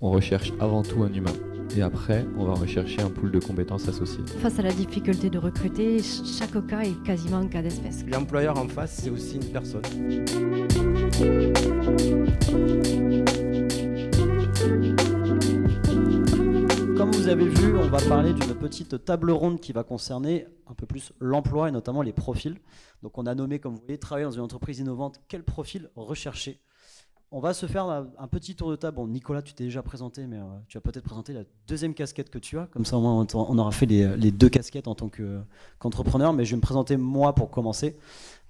on recherche avant tout un humain. Et après, on va rechercher un pool de compétences associées. Face à la difficulté de recruter, chaque cas est quasiment un cas d'espèce. L'employeur en face, c'est aussi une personne. Comme vous avez vu, on va parler d'une petite table ronde qui va concerner un peu plus l'emploi et notamment les profils. Donc on a nommé, comme vous voyez, travailler dans une entreprise innovante, quel profil rechercher. On va se faire un petit tour de table. Bon, Nicolas, tu t'es déjà présenté, mais tu vas peut-être présenter la deuxième casquette que tu as. Comme ça, au moins, on aura fait les deux casquettes en tant qu'entrepreneur. Mais je vais me présenter moi pour commencer.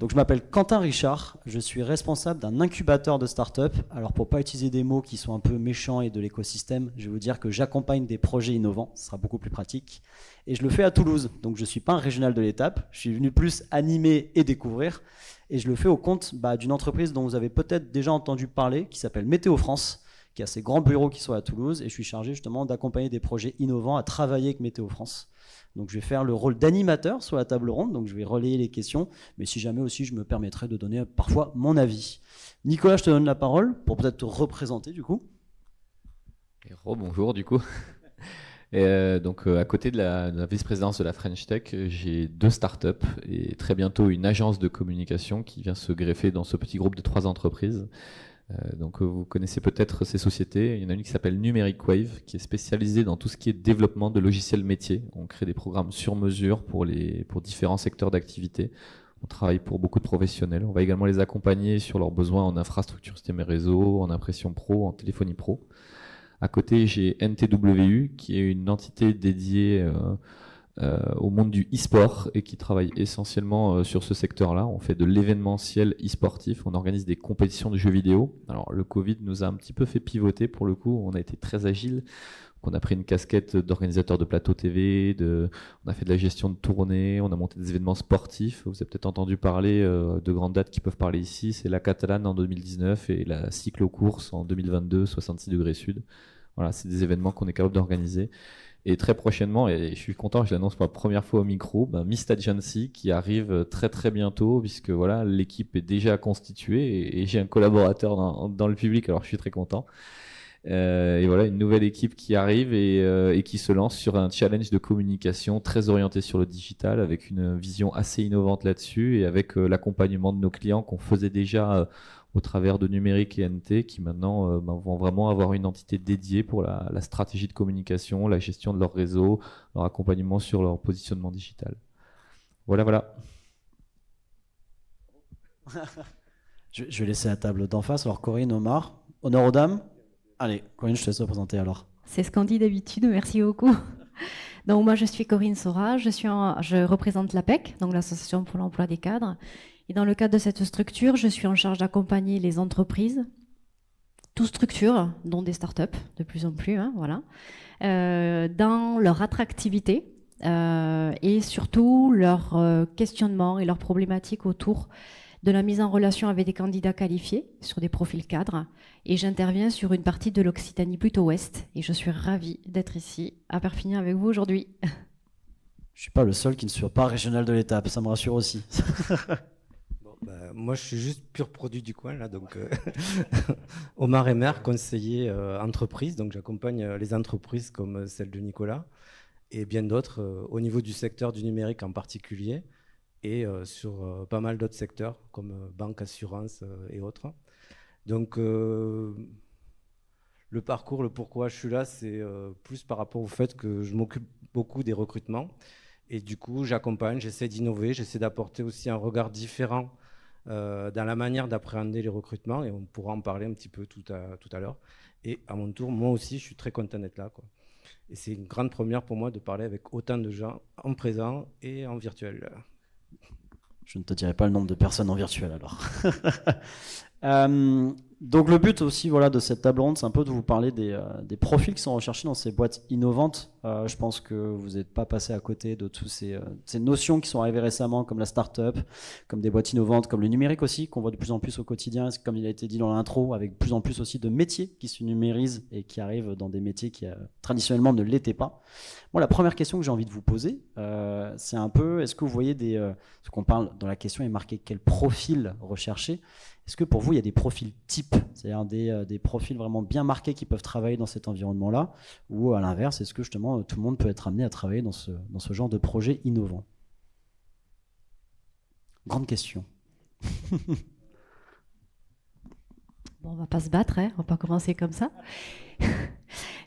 Donc, je m'appelle Quentin Richard. Je suis responsable d'un incubateur de start-up. Alors, pour ne pas utiliser des mots qui sont un peu méchants et de l'écosystème, je vais vous dire que j'accompagne des projets innovants. Ce sera beaucoup plus pratique. Et je le fais à Toulouse. Donc, je ne suis pas un régional de l'étape. Je suis venu plus animer et découvrir. Et je le fais au compte d'une entreprise dont vous avez peut-être déjà entendu parler, qui s'appelle Météo France, qui a ses grands bureaux qui sont à Toulouse. Et je suis chargé justement d'accompagner des projets innovants à travailler avec Météo France. Donc je vais faire le rôle d'animateur sur la table ronde, donc je vais relayer les questions. Mais si jamais aussi, je me permettrai de donner parfois mon avis. Nicolas, je te donne la parole pour peut-être te représenter du coup. Et rebonjour du coup. Et donc à côté de la vice-présidence de la French Tech, j'ai 2 startups et très bientôt une agence de communication qui vient se greffer dans ce petit groupe de 3 entreprises. Donc vous connaissez peut-être ces sociétés. Il y en a une qui s'appelle Numeric Wave, qui est spécialisée dans tout ce qui est développement de logiciels métiers. On crée des programmes sur mesure pour différents secteurs d'activité. On travaille pour beaucoup de professionnels. On va également les accompagner sur leurs besoins en infrastructure système et réseau, en impression pro, en téléphonie pro. À côté, j'ai NTWU, qui est une entité dédiée au monde du e-sport et qui travaille essentiellement sur ce secteur-là. On fait de l'événementiel e-sportif, on organise des compétitions de jeux vidéo. Alors le Covid nous a un petit peu fait pivoter pour le coup, on a été très agile. On a pris une casquette d'organisateur de plateau TV, on a fait de la gestion de tournées, on a monté des événements sportifs. Vous avez peut-être entendu parler de grandes dates qui peuvent parler ici. C'est la Catalane en 2019 et la cyclo-course en 2022, 66 degrés sud. Voilà, c'est des événements qu'on est capable d'organiser. Et très prochainement, et je suis content, je l'annonce pour la première fois au micro, Mist Agency qui arrive très très bientôt, puisque voilà, l'équipe est déjà constituée et j'ai un collaborateur dans le public, alors je suis très content. Et voilà, une nouvelle équipe qui arrive et qui se lance sur un challenge de communication très orienté sur le digital, avec une vision assez innovante là-dessus et avec l'accompagnement de nos clients qu'on faisait déjà au travers de Numérique et NT, qui maintenant vont vraiment avoir une entité dédiée pour la stratégie de communication, la gestion de leur réseau, leur accompagnement sur leur positionnement digital. Voilà. Je vais laisser la table d'en face. Alors Corinne, Omar, honneur aux dames. Allez, Corinne, je te laisse te présenter alors. C'est ce qu'on dit d'habitude, merci beaucoup. Donc moi je suis Corinne Sora, je représente l'APEC, donc l'Association pour l'emploi des cadres. Et dans le cadre de cette structure, je suis en charge d'accompagner les entreprises, toutes structures, dont des startups de plus en plus, voilà, dans leur attractivité et surtout leur questionnement et leurs problématiques autour de la mise en relation avec des candidats qualifiés sur des profils cadres. Et j'interviens sur une partie de l'Occitanie plutôt ouest. Et je suis ravie d'être ici à Perpignan avec vous aujourd'hui. Je ne suis pas le seul qui ne soit pas régional de l'étape, ça me rassure aussi. Moi, je suis juste pur produit du coin, là, donc Omar Emer, conseiller entreprise. Donc j'accompagne les entreprises comme celle de Nicolas et bien d'autres au niveau du secteur du numérique en particulier, et sur pas mal d'autres secteurs comme banque, assurance et autres. Donc le parcours, le pourquoi je suis là, c'est plus par rapport au fait que je m'occupe beaucoup des recrutements et du coup j'accompagne, j'essaie d'innover, j'essaie d'apporter aussi un regard différent dans la manière d'appréhender les recrutements, et on pourra en parler un petit peu tout à l'heure. Et à mon tour, moi aussi, je suis très content d'être là, quoi. Et c'est une grande première pour moi de parler avec autant de gens en présent et en virtuel. Je ne te dirai pas le nombre de personnes en virtuel alors. Donc le but aussi de cette table ronde, c'est un peu de vous parler des profils qui sont recherchés dans ces boîtes innovantes. Je pense que vous n'êtes pas passé à côté de toutes ces notions qui sont arrivées récemment, comme la start-up, comme des boîtes innovantes, comme le numérique aussi, qu'on voit de plus en plus au quotidien, comme il a été dit dans l'intro, avec de plus en plus aussi de métiers qui se numérisent et qui arrivent dans des métiers qui traditionnellement ne l'étaient pas. Moi, la première question que j'ai envie de vous poser, c'est un peu, est-ce que vous voyez ce qu'on parle dans la question est marqué quel profil rechercher? Est-ce que pour vous, il y a des profils types, c'est-à-dire des profils vraiment bien marqués qui peuvent travailler dans cet environnement-là, ou à l'inverse, est-ce que justement tout le monde peut être amené à travailler dans ce genre de projet innovant? Grande question. Bon, on va pas se battre, hein, on va pas commencer comme ça.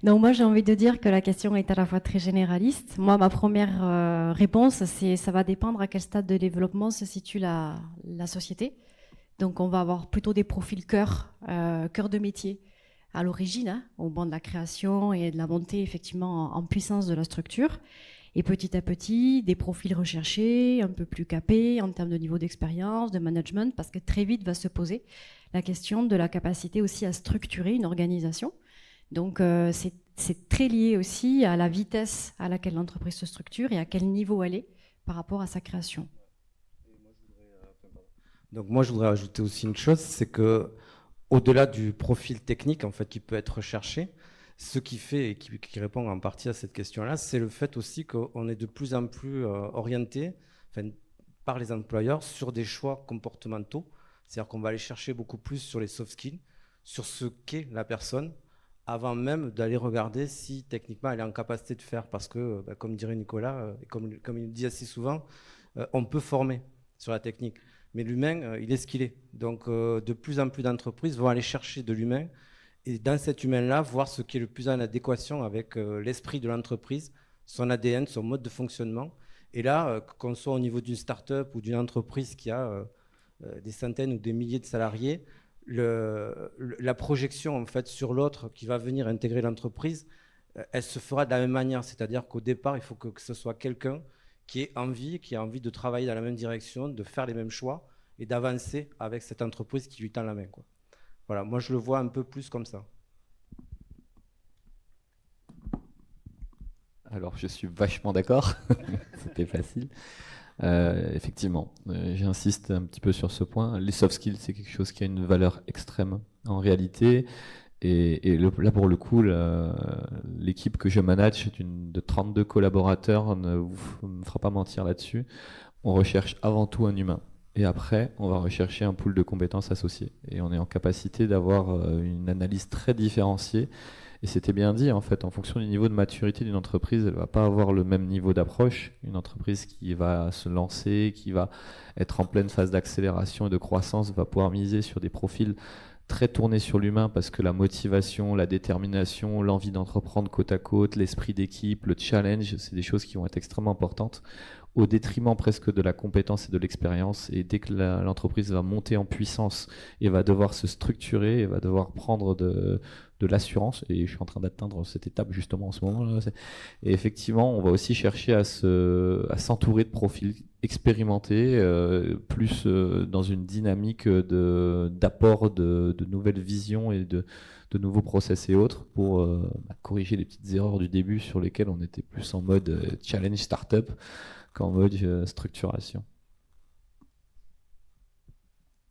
Donc moi, j'ai envie de dire que la question est à la fois très généraliste. Moi, ma première réponse, c'est ça va dépendre à quel stade de développement se situe la société. Donc on va avoir plutôt des profils cœur de métier à l'origine, hein, au moment de la création et de la montée effectivement en puissance de la structure. Et petit à petit, des profils recherchés, un peu plus capés en termes de niveau d'expérience, de management, parce que très vite va se poser la question de la capacité aussi à structurer une organisation. Donc c'est très lié aussi à la vitesse à laquelle l'entreprise se structure et à quel niveau elle est par rapport à sa création. Donc moi, je voudrais ajouter aussi une chose, c'est que au-delà du profil technique en fait qui peut être recherché, ce qui fait et qui répond en partie à cette question-là, c'est le fait aussi qu'on est de plus en plus orienté par les employeurs sur des choix comportementaux. C'est-à-dire qu'on va aller chercher beaucoup plus sur les soft skills, sur ce qu'est la personne, avant même d'aller regarder si techniquement elle est en capacité de faire. Parce que, comme dirait Nicolas, et comme il le dit assez souvent, on peut former sur la technique. Mais l'humain, il est ce qu'il est. Donc, de plus en plus d'entreprises vont aller chercher de l'humain et dans cet humain-là, voir ce qui est le plus en adéquation avec l'esprit de l'entreprise, son ADN, son mode de fonctionnement. Et là, qu'on soit au niveau d'une start-up ou d'une entreprise qui a des centaines ou des milliers de salariés, la projection en fait sur l'autre qui va venir intégrer l'entreprise, elle se fera de la même manière. C'est-à-dire qu'au départ, il faut que ce soit quelqu'un qui a envie de travailler dans la même direction, de faire les mêmes choix et d'avancer avec cette entreprise qui lui tend la main, quoi. Voilà, moi je le vois un peu plus comme ça. Alors, je suis vachement d'accord. C'était facile. Effectivement, j'insiste un petit peu sur ce point. Les soft skills, c'est quelque chose qui a une valeur extrême en réalité. Et là, pour le coup, l'équipe que je manage de 32 collaborateurs ne me fera pas mentir là-dessus. On recherche avant tout un humain. Et après, on va rechercher un pool de compétences associées. Et on est en capacité d'avoir une analyse très différenciée. Et c'était bien dit, en fait, en fonction du niveau de maturité d'une entreprise, elle ne va pas avoir le même niveau d'approche. Une entreprise qui va se lancer, qui va être en pleine phase d'accélération et de croissance, va pouvoir miser sur des profils très tournés sur l'humain parce que la motivation, la détermination, l'envie d'entreprendre côte à côte, l'esprit d'équipe, le challenge, c'est des choses qui vont être extrêmement importantes au détriment presque de la compétence et de l'expérience. Et dès que l'entreprise va monter en puissance et va devoir se structurer et va devoir prendre de l'assurance, et je suis en train d'atteindre cette étape justement en ce moment-là. Et effectivement, on va aussi chercher à s'entourer de profils expérimentés, plus dans une dynamique d'apport de nouvelles visions et de nouveaux process et autres pour corriger les petites erreurs du début sur lesquelles on était plus en mode challenge startup qu'en mode structuration.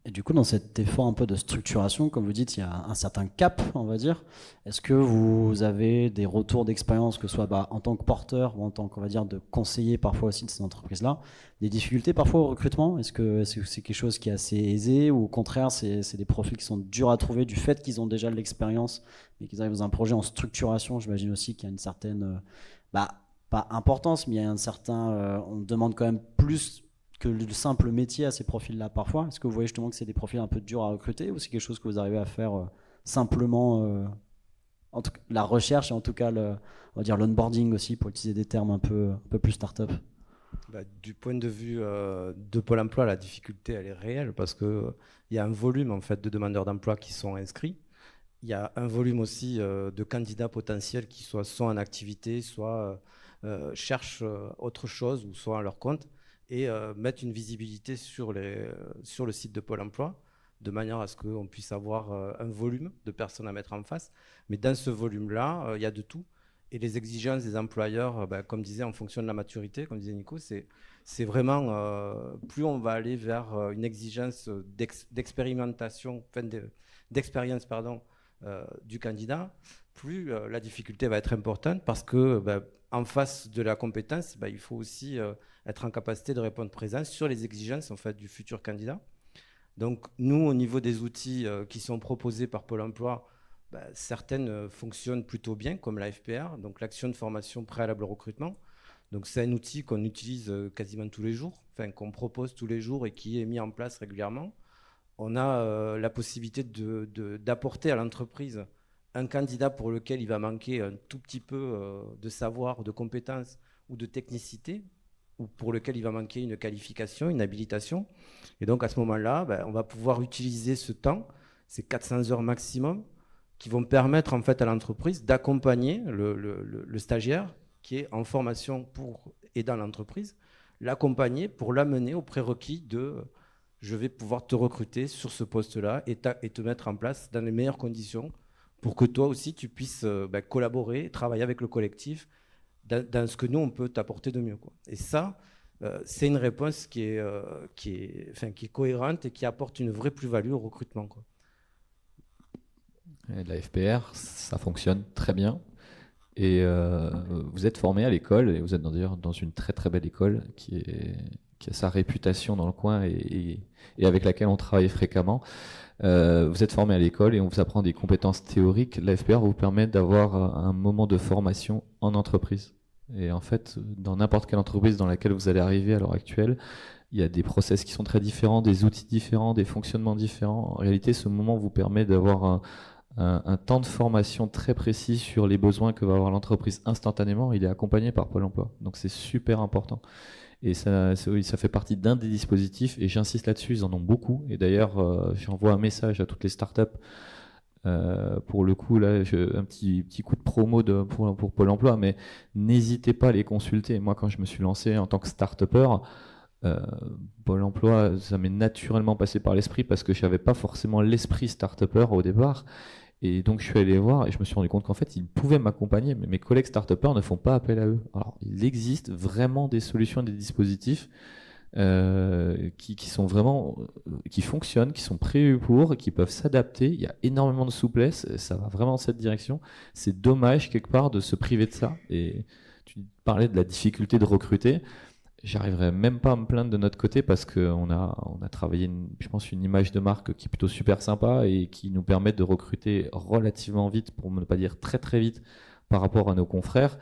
Et du coup, dans cet effort un peu de structuration, comme vous dites, il y a un certain cap, on va dire. Est-ce que vous avez des retours d'expérience, que ce soit en tant que porteur ou en tant qu'on va dire de conseiller parfois aussi de ces entreprises-là, des difficultés parfois au recrutement? Est-ce que c'est quelque chose qui est assez aisé ou au contraire, c'est des profils qui sont durs à trouver du fait qu'ils ont déjà de l'expérience et qu'ils arrivent dans un projet en structuration? J'imagine aussi qu'il y a une certaine, pas importance, mais il y a un certain, on demande quand même plus que le simple métier à ces profils-là parfois. Est-ce que vous voyez justement que c'est des profils un peu durs à recruter ou c'est quelque chose que vous arrivez à faire simplement en tout cas, la recherche et en tout cas on va dire l'onboarding aussi pour utiliser des termes un peu plus start-up? Du point de vue de Pôle emploi, la difficulté elle est réelle parce qu'il y a un volume en fait de demandeurs d'emploi qui sont inscrits. Il y a un volume aussi de candidats potentiels qui soit sont en activité, soit cherchent autre chose ou soit à leur compte. Et mettre une visibilité sur le site de Pôle emploi, de manière à ce qu'on puisse avoir un volume de personnes à mettre en face. Mais dans ce volume-là, il y a de tout. Et les exigences des employeurs, comme disait, en fonction de la maturité, comme disait Nico, c'est vraiment, plus on va aller vers une exigence d'expérimentation, d'expérience, du candidat, plus la difficulté va être importante parce que en face de la compétence, il faut aussi être en capacité de répondre présent sur les exigences en fait, du futur candidat. Donc nous, au niveau des outils qui sont proposés par Pôle emploi, certaines fonctionnent plutôt bien, comme la FPR, donc l'action de formation préalable au recrutement. Donc c'est un outil qu'on utilise quasiment tous les jours, enfin qu'on propose tous les jours et qui est mis en place régulièrement. On a la possibilité d'apporter à l'entreprise un candidat pour lequel il va manquer un tout petit peu de savoir, de compétences ou de technicité, ou pour lequel il va manquer une qualification, une habilitation. Et donc à ce moment-là, on va pouvoir utiliser ce temps, ces 400 heures maximum, qui vont permettre en fait à l'entreprise d'accompagner le stagiaire qui est en formation pour et dans l'entreprise, l'accompagner pour l'amener au prérequis de je vais pouvoir te recruter sur ce poste-là et te mettre en place dans les meilleures conditions pour que toi aussi tu puisses collaborer, travailler avec le collectif dans ce que nous on peut t'apporter de mieux, quoi. Et ça, c'est une réponse qui est cohérente et qui apporte une vraie plus-value au recrutement, quoi. Et la FPR, ça fonctionne très bien. Et vous êtes formé à l'école, et vous êtes d'ailleurs dans une très très belle école qui a sa réputation dans le coin et avec laquelle on travaille fréquemment. Vous êtes formé à l'école et on vous apprend des compétences théoriques. La FPR vous permet d'avoir un moment de formation en entreprise. Et en fait, dans n'importe quelle entreprise dans laquelle vous allez arriver à l'heure actuelle, il y a des process qui sont très différents, des outils différents, des fonctionnements différents. En réalité, ce moment vous permet d'avoir un temps de formation très précis sur les besoins que va avoir l'entreprise instantanément. Il est accompagné par Pôle emploi. Donc c'est super important. Et ça fait partie d'un des dispositifs, et j'insiste là-dessus, ils en ont beaucoup. Et d'ailleurs, j'envoie un message à toutes les startups. Pour le coup, là, un petit coup de promo pour Pôle emploi, mais n'hésitez pas à les consulter. Moi, quand je me suis lancé en tant que start-upper, Pôle emploi, ça m'est naturellement passé par l'esprit parce que je n'avais pas forcément l'esprit start-upper au départ. Et donc, je suis allé voir et je me suis rendu compte qu'en fait, ils pouvaient m'accompagner, mais mes collègues start-upers ne font pas appel à eux. Alors, il existe vraiment des solutions, des dispositifs qui sont vraiment, qui fonctionnent, qui sont prévus pour, qui peuvent s'adapter. Il y a énormément de souplesse, ça va vraiment dans cette direction. C'est dommage, quelque part, de se priver de ça. Et tu parlais de la difficulté de recruter. J'arriverai même pas à me plaindre de notre côté parce qu'on a travaillé, je pense, une image de marque qui est plutôt super sympa et qui nous permet de recruter relativement vite, pour ne pas dire très très vite, par rapport à nos confrères.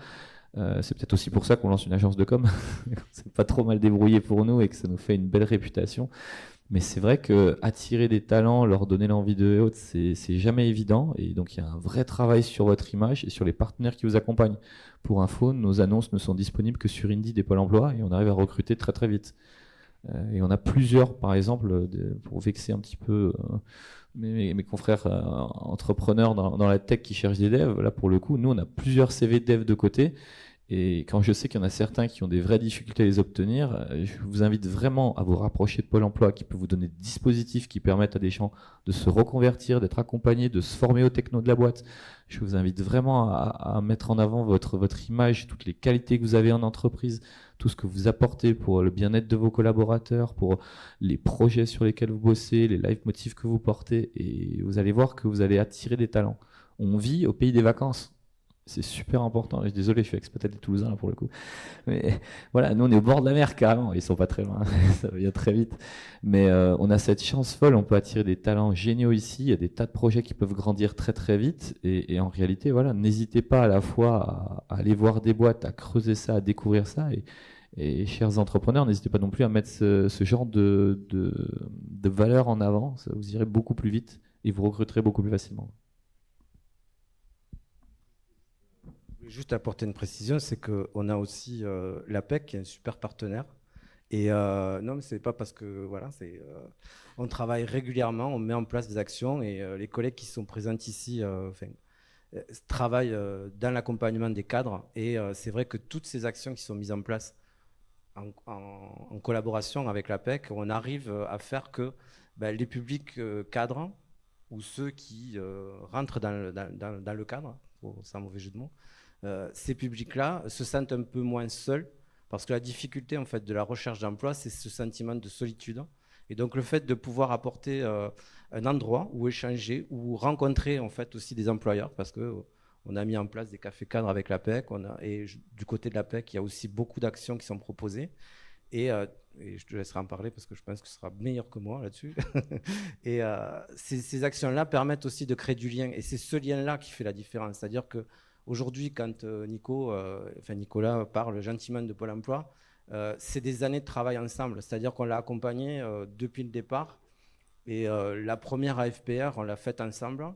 C'est peut-être aussi pour ça qu'on lance une agence de com. C'est pas trop mal débrouillé pour nous et que ça nous fait une belle réputation. Mais c'est vrai que attirer des talents, leur donner l'envie de autres, c'est jamais évident. Et donc il y a un vrai travail sur votre image et sur les partenaires qui vous accompagnent. Pour info, nos annonces ne sont disponibles que sur Indeed et Pôle emploi et on arrive à recruter très très vite. Et on a plusieurs, par exemple, pour vexer un petit peu mes confrères entrepreneurs dans la tech qui cherchent des devs. Là, pour le coup, nous, on a plusieurs CV devs de côté. Et quand je sais qu'il y en a certains qui ont des vraies difficultés à les obtenir, je vous invite vraiment à vous rapprocher de Pôle emploi qui peut vous donner des dispositifs qui permettent à des gens de se reconvertir, d'être accompagnés, de se former aux technos de la boîte. Je vous invite vraiment à mettre en avant votre image, toutes les qualités que vous avez en entreprise, tout ce que vous apportez pour le bien-être de vos collaborateurs, pour les projets sur lesquels vous bossez, les leitmotifs que vous portez. Et vous allez voir que vous allez attirer des talents. On vit au pays des vacances. C'est super important. Désolé, je suis expatrié des Toulousains là pour le coup. Mais voilà, nous on est au bord de la mer carrément. Ils sont pas très loin, ça vient très vite. Mais on a cette chance folle. On peut attirer des talents géniaux ici. Il y a des tas de projets qui peuvent grandir très très vite. Et en réalité, voilà, n'hésitez pas à la fois à aller voir des boîtes, à creuser ça, à découvrir ça. Et chers entrepreneurs, n'hésitez pas non plus à mettre ce genre de valeur en avant. Ça vous irez beaucoup plus vite et vous recruterez beaucoup plus facilement. Juste apporter une précision, c'est qu'on a aussi l'APEC qui est un super partenaire. Et non, mais c'est pas parce que voilà, on travaille régulièrement, on met en place des actions et les collègues qui sont présents ici travaillent dans l'accompagnement des cadres. Et c'est vrai que toutes ces actions qui sont mises en place en collaboration avec l'APEC, on arrive à faire que les publics cadres ou ceux qui rentrent dans le cadre, sans mauvais jeu de mots, ces publics-là se sentent un peu moins seuls parce que la difficulté en fait de la recherche d'emploi, c'est ce sentiment de solitude. Et donc le fait de pouvoir apporter un endroit où échanger, où rencontrer en fait aussi des employeurs, parce que on a mis en place des cafés cadres avec l'APEC, et du côté de l'APEC, il y a aussi beaucoup d'actions qui sont proposées. Et je te laisserai en parler parce que je pense que tu seras meilleur que moi là-dessus. Et ces actions-là permettent aussi de créer du lien. Et c'est ce lien-là qui fait la différence. C'est-à-dire qu'aujourd'hui, quand Nicolas parle gentiment de Pôle emploi, c'est des années de travail ensemble. C'est-à-dire qu'on l'a accompagné depuis le départ. Et la première AFPR, on l'a faite ensemble.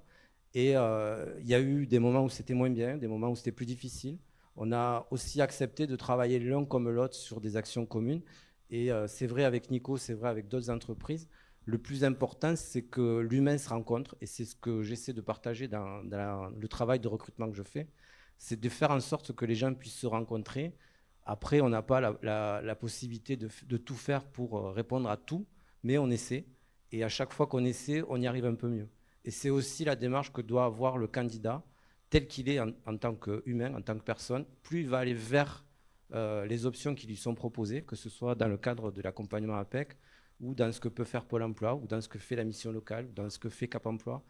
Et il y a eu des moments où c'était moins bien, des moments où c'était plus difficile. On a aussi accepté de travailler l'un comme l'autre sur des actions communes. Et c'est vrai avec Nico, c'est vrai avec d'autres entreprises. Le plus important, c'est que l'humain se rencontre. Et c'est ce que j'essaie de partager dans le travail de recrutement que je fais. C'est de faire en sorte que les gens puissent se rencontrer. Après, on n'a pas la possibilité de tout faire pour répondre à tout, mais on essaie. Et à chaque fois qu'on essaie, on y arrive un peu mieux. Et c'est aussi la démarche que doit avoir le candidat, tel qu'il est en tant qu'humain, en tant que personne. Plus il va aller vers les options qui lui sont proposées, que ce soit dans le cadre de l'accompagnement APEC, ou dans ce que peut faire Pôle emploi, ou dans ce que fait la mission locale, ou dans ce que fait Cap emploi.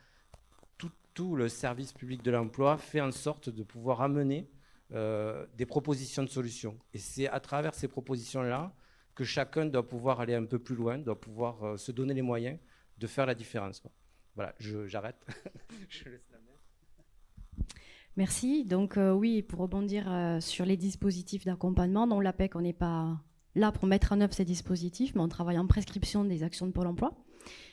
Tout le service public de l'emploi fait en sorte de pouvoir amener des propositions de solutions. Et c'est à travers ces propositions-là que chacun doit pouvoir aller un peu plus loin, doit pouvoir se donner les moyens de faire la différence. Voilà, j'arrête. Je laisse la main. Merci. Donc oui, pour rebondir sur les dispositifs d'accompagnement, dans l'APEC, on n'est pas là pour mettre en œuvre ces dispositifs, mais on travaille en prescription des actions de Pôle emploi.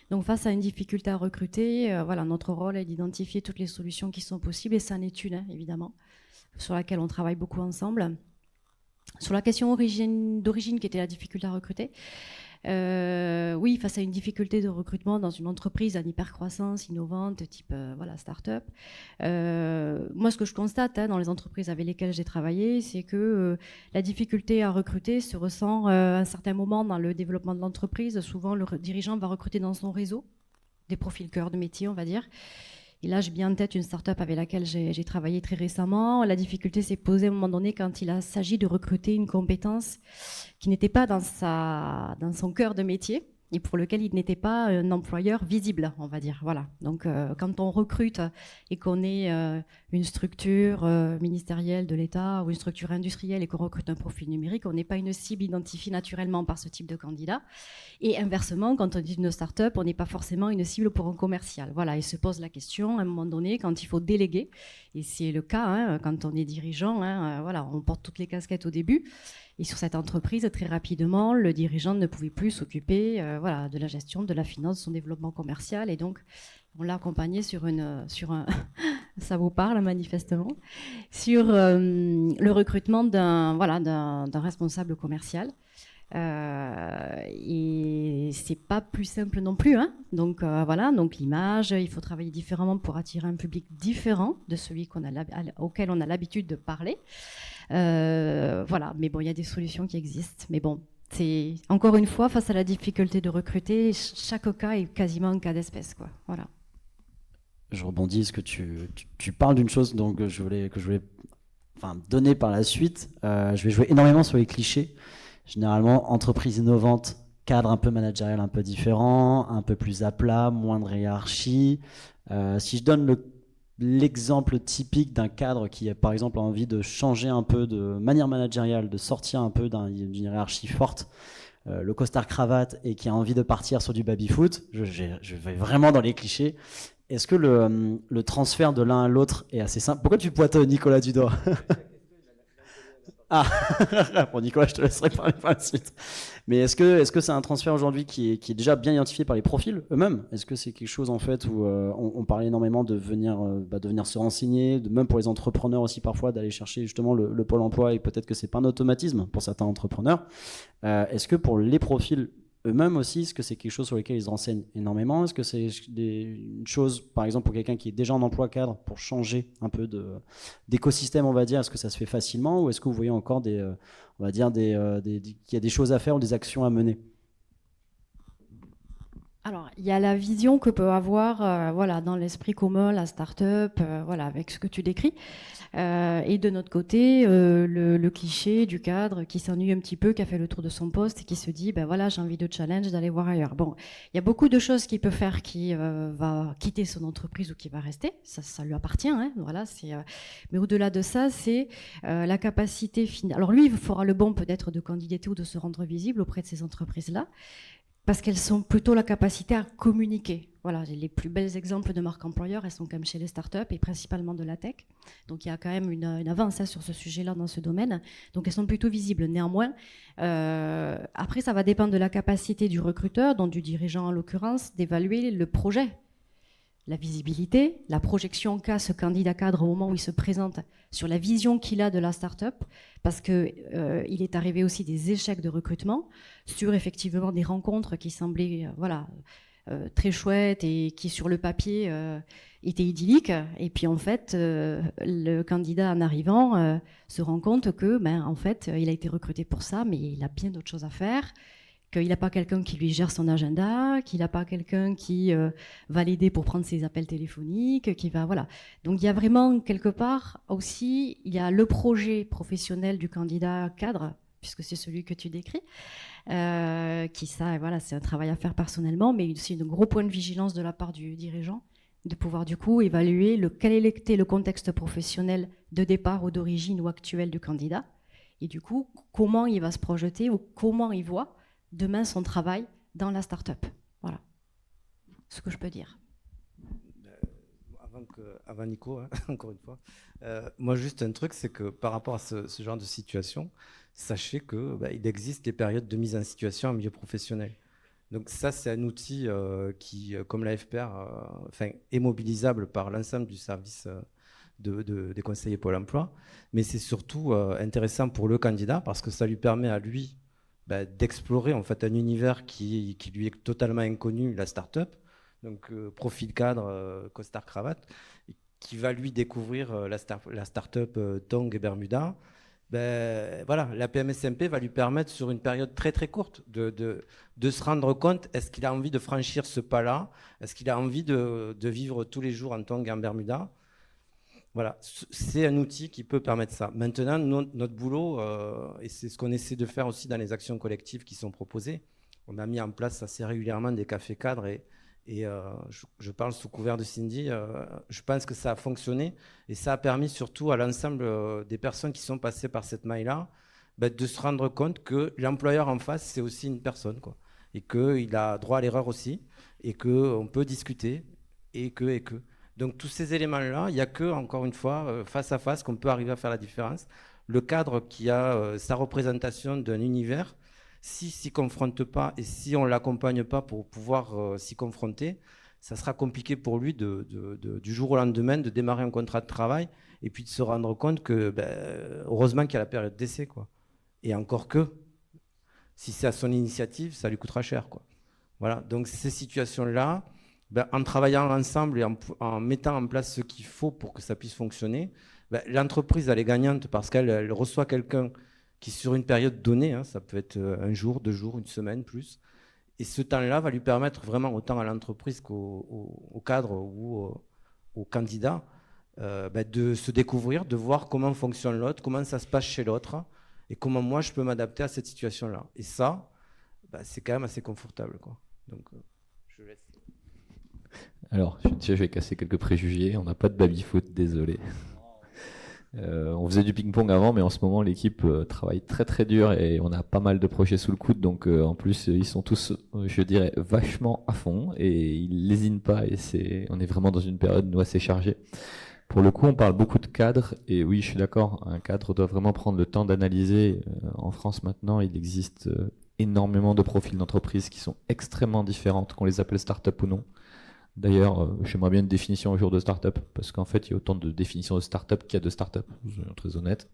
Donc face à une difficulté à recruter, voilà, notre rôle est d'identifier toutes les solutions qui sont possibles, et ça en est une, évidemment, sur laquelle on travaille beaucoup ensemble. Sur la question d'origine qui était la difficulté à recruter, oui, face à une difficulté de recrutement dans une entreprise en hypercroissance, innovante, type start-up, moi ce que je constate dans les entreprises avec lesquelles j'ai travaillé, c'est que la difficulté à recruter se ressent à un certain moment dans le développement de l'entreprise. Souvent, le dirigeant va recruter dans son réseau des profils cœur de métier, on va dire. Et là, j'ai bien en tête une start-up avec laquelle j'ai travaillé très récemment. La difficulté s'est posée à un moment donné quand il s'agit de recruter une compétence qui n'était pas dans son cœur de métier et pour lequel il n'était pas un employeur visible, on va dire. Voilà. Donc, quand on recrute et qu'on est une structure ministérielle de l'État ou une structure industrielle et qu'on recrute un profil numérique, on n'est pas une cible identifiée naturellement par ce type de candidat. Et inversement, quand on dit une start-up, on n'est pas forcément une cible pour un commercial. Voilà, et se pose la question, à un moment donné, quand il faut déléguer, et c'est le cas, quand on est dirigeant, voilà, on porte toutes les casquettes au début, et sur cette entreprise, très rapidement, le dirigeant ne pouvait plus s'occuper de la gestion, de la finance, de son développement commercial, et donc on l'a accompagné sur un ça vous parle manifestement, sur le recrutement d'un responsable commercial. Et c'est pas plus simple non plus, donc donc l'image, il faut travailler différemment pour attirer un public différent de celui auquel on a l'habitude de parler. Mais bon, il y a des solutions qui existent, mais bon, c'est encore une fois face à la difficulté de recruter, chaque cas est quasiment un cas d'espèce, quoi. Voilà. Je rebondis, parce que tu parles d'une chose donc que je voulais donner par la suite. Je vais jouer énormément sur les clichés. Généralement, entreprise innovante, cadre un peu managérial un peu différent, un peu plus à plat, moins de hiérarchie. Si je donne l'exemple typique d'un cadre qui a par exemple envie de changer un peu de manière managériale, de sortir un peu d'une hiérarchie forte, le costard cravate, et qui a envie de partir sur du baby-foot, je vais vraiment dans les clichés. Est-ce que le transfert de l'un à l'autre est assez simple? Pourquoi tu pointes Nicolas du doigt? Ah, bon Nicolas, je te laisserai parler par la suite. Mais est-ce que c'est un transfert aujourd'hui qui est déjà bien identifié par les profils eux-mêmes? Est-ce que c'est quelque chose en fait où on parlait énormément de venir se renseigner, même pour les entrepreneurs aussi parfois, d'aller chercher justement le pôle emploi, et peut-être que c'est pas un automatisme pour certains entrepreneurs. Est-ce que pour les profils eux-mêmes aussi, est-ce que c'est quelque chose sur lequel ils se renseignent énormément? Est-ce que c'est une chose, par exemple, pour quelqu'un qui est déjà en emploi cadre, pour changer un peu d'écosystème, on va dire, est-ce que ça se fait facilement, ou est-ce que vous voyez encore qu'il y a des choses à faire ou des actions à mener? Alors, il y a la vision que peut avoir voilà, dans l'esprit commun la start-up, voilà, avec ce que tu décris. Et de notre côté, le cliché du cadre qui s'ennuie un petit peu, qui a fait le tour de son poste et qui se dit, ben voilà, j'ai envie de challenge, d'aller voir ailleurs. Bon, il y a beaucoup de choses qu'il peut faire qui va quitter son entreprise ou qui va rester. Ça lui appartient, hein, voilà. Mais au-delà de ça, c'est la capacité finale. Alors lui, il fera le bon peut-être de candidater ou de se rendre visible auprès de ces entreprises-là, parce qu'elles sont plutôt la capacité à communiquer. Voilà, les plus belles exemples de marques employeurs, elles sont quand même chez les startups et principalement de la tech. Donc il y a quand même une avance sur ce sujet-là dans ce domaine. Donc elles sont plutôt visibles. Néanmoins, après, ça va dépendre de la capacité du recruteur, donc du dirigeant en l'occurrence, d'évaluer le projet. La visibilité, la projection qu'a ce candidat cadre au moment où il se présente sur la vision qu'il a de la start-up, parce qu'il est arrivé aussi des échecs de recrutement sur effectivement des rencontres qui semblaient très chouettes et qui sur le papier étaient idylliques. Et puis en fait, le candidat en arrivant se rend compte que en fait, il a été recruté pour ça, mais il a bien d'autres choses à faire, qu'il n'a pas quelqu'un qui lui gère son agenda, qu'il n'a pas quelqu'un qui va l'aider pour prendre ses appels téléphoniques, voilà. Donc il y a vraiment quelque part aussi, il y a le projet professionnel du candidat cadre, puisque c'est celui que tu décris, voilà, c'est un travail à faire personnellement, mais aussi un gros point de vigilance de la part du dirigeant, de pouvoir du coup évaluer quel était le contexte professionnel de départ ou d'origine ou actuel du candidat, et du coup comment il va se projeter ou comment il voit demain son travail dans la start-up. Voilà ce que je peux dire. Avant Nico, hein, encore une fois, moi juste un truc, c'est que par rapport à ce genre de situation, sachez qu'il existe des périodes de mise en situation en milieu professionnel. Donc ça, c'est un outil qui, comme la FPR, est mobilisable par l'ensemble du service des conseillers Pôle emploi, mais c'est surtout intéressant pour le candidat parce que ça lui permet à lui d'explorer en fait un univers qui lui est totalement inconnu, la start-up, donc profil cadre, costard cravate, qui va lui découvrir la start-up Tongs et Bermuda. Voilà, la PMSMP va lui permettre sur une période très très courte de se rendre compte, est-ce qu'il a envie de franchir ce pas-là, est-ce qu'il a envie de vivre tous les jours en Tongs et en Bermuda. Voilà, c'est un outil qui peut permettre ça. Maintenant, notre boulot, et c'est ce qu'on essaie de faire aussi dans les actions collectives qui sont proposées, on a mis en place assez régulièrement des cafés cadres et je parle sous couvert de Cindy, je pense que ça a fonctionné et ça a permis surtout à l'ensemble des personnes qui sont passées par cette maille-là de se rendre compte que l'employeur en face, c'est aussi une personne, quoi, et qu'il a droit à l'erreur aussi et qu'on peut discuter et que. Donc tous ces éléments-là, il n'y a que, encore une fois, face à face qu'on peut arriver à faire la différence. Le cadre qui a sa représentation d'un univers, s'il ne s'y confronte pas et si on ne l'accompagne pas pour pouvoir s'y confronter, ça sera compliqué pour lui du jour au lendemain de démarrer un contrat de travail et puis de se rendre compte que, heureusement qu'il y a la période d'essai, quoi. Et encore que, si c'est à son initiative, ça lui coûtera cher, quoi. Voilà, donc ces situations-là, en travaillant ensemble et en mettant en place ce qu'il faut pour que ça puisse fonctionner, l'entreprise elle est gagnante parce qu'elle reçoit quelqu'un qui sur une période donnée, hein, ça peut être un jour, 2 jours, une semaine, plus, et ce temps-là va lui permettre vraiment autant à l'entreprise qu'au cadre ou au candidat de se découvrir, de voir comment fonctionne l'autre, comment ça se passe chez l'autre et comment moi je peux m'adapter à cette situation-là. Et ça, c'est quand même assez confortable, quoi. Donc je laisse. Alors, je vais casser quelques préjugés. On n'a pas de baby-foot, désolé. On faisait du ping-pong avant, mais en ce moment, l'équipe travaille très très dur et on a pas mal de projets sous le coude. Donc, en plus, ils sont tous, je dirais, vachement à fond et ils lésinent pas. Et on est vraiment dans une période, nous, assez chargée. Pour le coup, on parle beaucoup de cadres. Et oui, je suis d'accord, un cadre doit vraiment prendre le temps d'analyser. En France, maintenant, il existe énormément de profils d'entreprises qui sont extrêmement différentes, qu'on les appelle start-up ou non. D'ailleurs, j'aimerais bien une définition un jour de start-up, parce qu'en fait, il y a autant de définitions de start-up qu'il y a de start-up, soyons très honnête.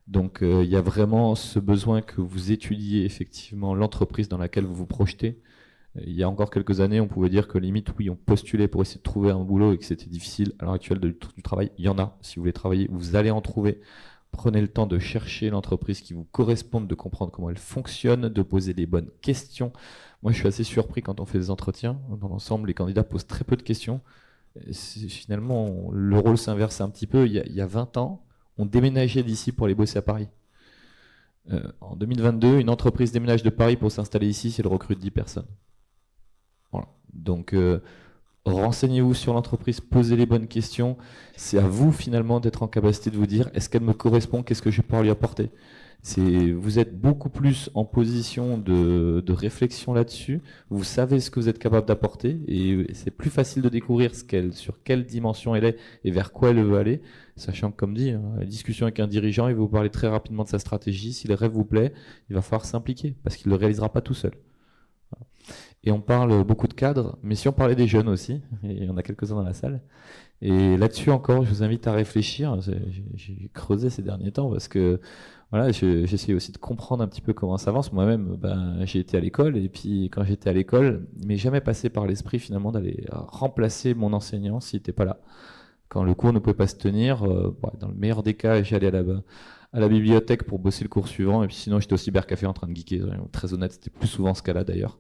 Donc, il y a vraiment ce besoin que vous étudiez effectivement l'entreprise dans laquelle vous vous projetez. Il y a encore quelques années, on pouvait dire que limite, oui, on postulait pour essayer de trouver un boulot et que c'était difficile. À l'heure actuelle du travail, il y en a. Si vous voulez travailler, vous allez en trouver. Prenez le temps de chercher l'entreprise qui vous corresponde, de comprendre comment elle fonctionne, de poser les bonnes questions. Moi, je suis assez surpris quand on fait des entretiens. Dans l'ensemble, les candidats posent très peu de questions. Finalement, le rôle s'inverse un petit peu. Il y a 20 ans, on déménageait d'ici pour aller bosser à Paris. En 2022, une entreprise déménage de Paris pour s'installer ici si elle recrute 10 personnes. Voilà. Donc, renseignez-vous sur l'entreprise, posez les bonnes questions. C'est à vous finalement d'être en capacité de vous dire est-ce qu'elle me correspond, qu'est-ce que je vais pouvoir lui apporter. Vous êtes beaucoup plus en position de réflexion là-dessus. Vous savez ce que vous êtes capable d'apporter et c'est plus facile de découvrir sur quelle dimension elle est et vers quoi elle veut aller. Sachant que, comme dit, la discussion avec un dirigeant, il va vous parler très rapidement de sa stratégie. Si le rêve vous plaît, il va falloir s'impliquer parce qu'il ne le réalisera pas tout seul. Et on parle beaucoup de cadres, mais si on parlait des jeunes aussi, et il y en a quelques-uns dans la salle, et là-dessus encore, je vous invite à réfléchir. J'ai creusé ces derniers temps parce que voilà, j'essaie aussi de comprendre un petit peu comment ça avance. Moi-même, j'ai été à l'école, et puis quand j'étais à l'école, il m'est jamais passé par l'esprit finalement d'aller remplacer mon enseignant s'il n'était pas là. Quand le cours ne pouvait pas se tenir, dans le meilleur des cas, j'allais à la bibliothèque pour bosser le cours suivant, et puis sinon j'étais au cybercafé en train de geeker. Très honnête, c'était plus souvent ce cas-là d'ailleurs.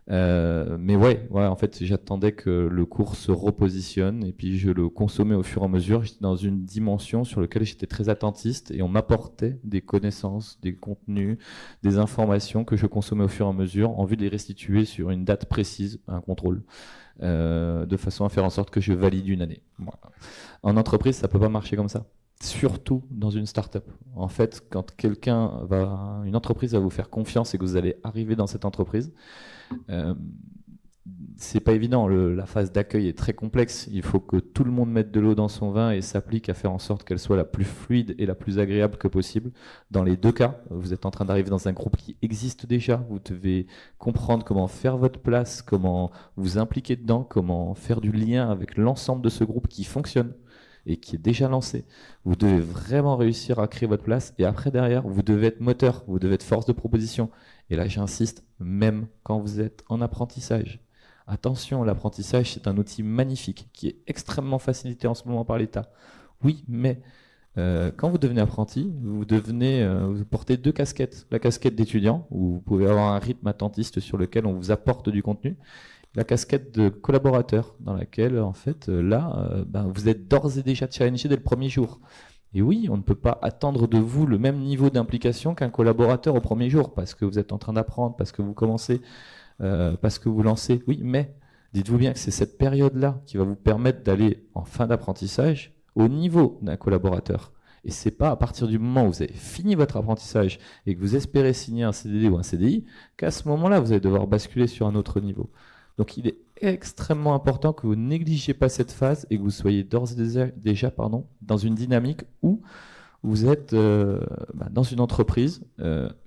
Mais ouais, en fait, j'attendais que le cours se repositionne et puis je le consommais au fur et à mesure. J'étais dans une dimension sur laquelle j'étais très attentiste et on m'apportait des connaissances, des contenus, des informations que je consommais au fur et à mesure en vue de les restituer sur une date précise, un contrôle, de façon à faire en sorte que je valide une année. Voilà. En entreprise, ça peut pas marcher comme ça. Surtout dans une start-up. En fait, quand une entreprise va vous faire confiance et que vous allez arriver dans cette entreprise, c'est pas évident. La phase d'accueil est très complexe. Il faut que tout le monde mette de l'eau dans son vin et s'applique à faire en sorte qu'elle soit la plus fluide et la plus agréable que possible. Dans les deux cas, vous êtes en train d'arriver dans un groupe qui existe déjà. Vous devez comprendre comment faire votre place, comment vous impliquer dedans, comment faire du lien avec l'ensemble de ce groupe qui fonctionne et qui est déjà lancé. Vous devez vraiment réussir à créer votre place et après derrière, vous devez être moteur, vous devez être force de proposition. Et là, j'insiste, même quand vous êtes en apprentissage. Attention, l'apprentissage, c'est un outil magnifique qui est extrêmement facilité en ce moment par l'État. Oui, mais quand vous devenez apprenti, vous portez deux casquettes. La casquette d'étudiant, où vous pouvez avoir un rythme attentiste sur lequel on vous apporte du contenu. La casquette de collaborateur, dans laquelle, en fait, vous êtes d'ores et déjà challengé dès le premier jour. Et oui, on ne peut pas attendre de vous le même niveau d'implication qu'un collaborateur au premier jour, parce que vous êtes en train d'apprendre, parce que vous commencez, parce que vous lancez. Oui, mais dites-vous bien que c'est cette période-là qui va vous permettre d'aller en fin d'apprentissage au niveau d'un collaborateur. Et c'est pas à partir du moment où vous avez fini votre apprentissage et que vous espérez signer un CDD ou un CDI qu'à ce moment-là, vous allez devoir basculer sur un autre niveau. Donc il est extrêmement important que vous négligiez pas cette phase et que vous soyez d'ores et déjà dans une dynamique où vous êtes dans une entreprise,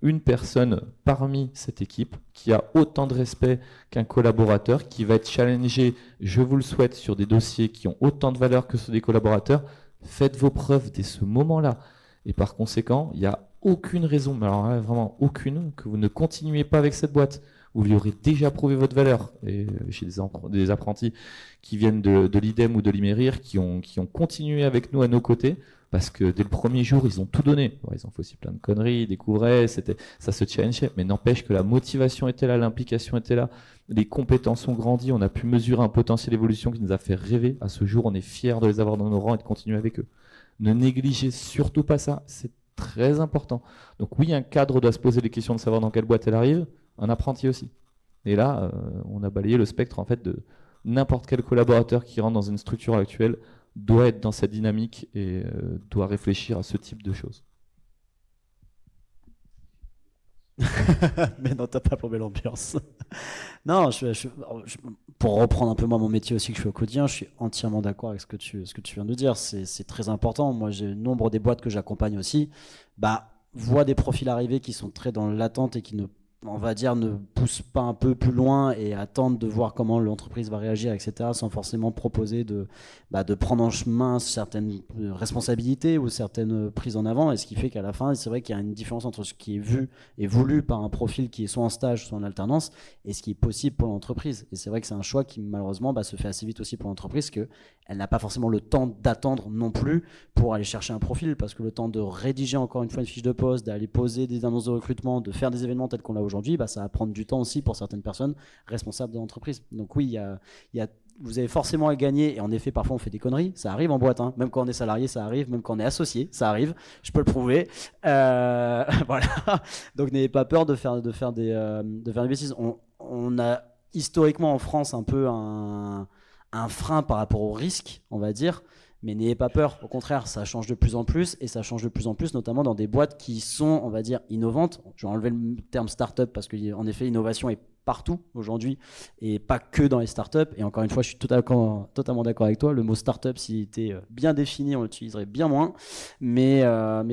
une personne parmi cette équipe qui a autant de respect qu'un collaborateur, qui va être challengé, je vous le souhaite, sur des dossiers qui ont autant de valeur que ceux des collaborateurs. Faites vos preuves dès ce moment-là. Et par conséquent, il n'y a aucune raison, mais alors là, vraiment aucune, que vous ne continuiez pas avec cette boîte. Vous lui aurez déjà prouvé votre valeur. Et j'ai des apprentis qui viennent de l'IDEM ou de l'Imerir qui ont continué avec nous à nos côtés parce que dès le premier jour, ils ont tout donné. Bon, ils ont fait aussi plein de conneries, ils découvraient, ça se challengeait, mais n'empêche que la motivation était là, l'implication était là, les compétences ont grandi, on a pu mesurer un potentiel d'évolution qui nous a fait rêver. À ce jour, on est fiers de les avoir dans nos rangs et de continuer avec eux. Ne négligez surtout pas ça, c'est très important. Donc oui, un cadre doit se poser les questions de savoir dans quelle boîte elle arrive, un apprenti aussi. Et là, on a balayé le spectre en fait de n'importe quel collaborateur qui rentre dans une structure actuelle doit être dans cette dynamique et doit réfléchir à ce type de choses. Mais non, t'as pas plombé l'ambiance. Non, pour reprendre un peu moi mon métier aussi que je fais au quotidien, je suis entièrement d'accord avec ce que tu viens de dire. C'est très important. Moi, j'ai le nombre des boîtes que j'accompagne aussi, voient des profils arriver qui sont très dans l'attente et qui ne on va dire, ne pousse pas un peu plus loin et attendre de voir comment l'entreprise va réagir, etc., sans forcément proposer de prendre en chemin certaines responsabilités ou certaines prises en avant. Et ce qui fait qu'à la fin, c'est vrai qu'il y a une différence entre ce qui est vu et voulu par un profil qui est soit en stage, soit en alternance, et ce qui est possible pour l'entreprise. Et c'est vrai que c'est un choix qui, malheureusement, se fait assez vite aussi pour l'entreprise, qu'elle n'a pas forcément le temps d'attendre non plus pour aller chercher un profil, parce que le temps de rédiger encore une fois une fiche de poste, d'aller poser des annonces de recrutement, de faire des événements tels qu'on l'a aujourd'hui, ça va prendre du temps aussi pour certaines personnes responsables de l'entreprise. Donc oui, vous avez forcément à gagner, et en effet parfois on fait des conneries, ça arrive en boîte, hein. Même quand on est salarié ça arrive, même quand on est associé ça arrive, je peux le prouver. Voilà, donc n'ayez pas peur de faire des bêtises. On a historiquement en France un peu un frein par rapport au risque, on va dire. Mais n'ayez pas peur, au contraire, ça change de plus en plus, et ça change de plus en plus, notamment dans des boîtes qui sont, on va dire, innovantes. Je vais enlever le terme start-up parce qu'en effet, l'innovation est partout aujourd'hui, et pas que dans les startups. Et encore une fois, je suis totalement d'accord avec toi. Le mot startup, s'il était bien défini, on l'utiliserait bien moins. Mais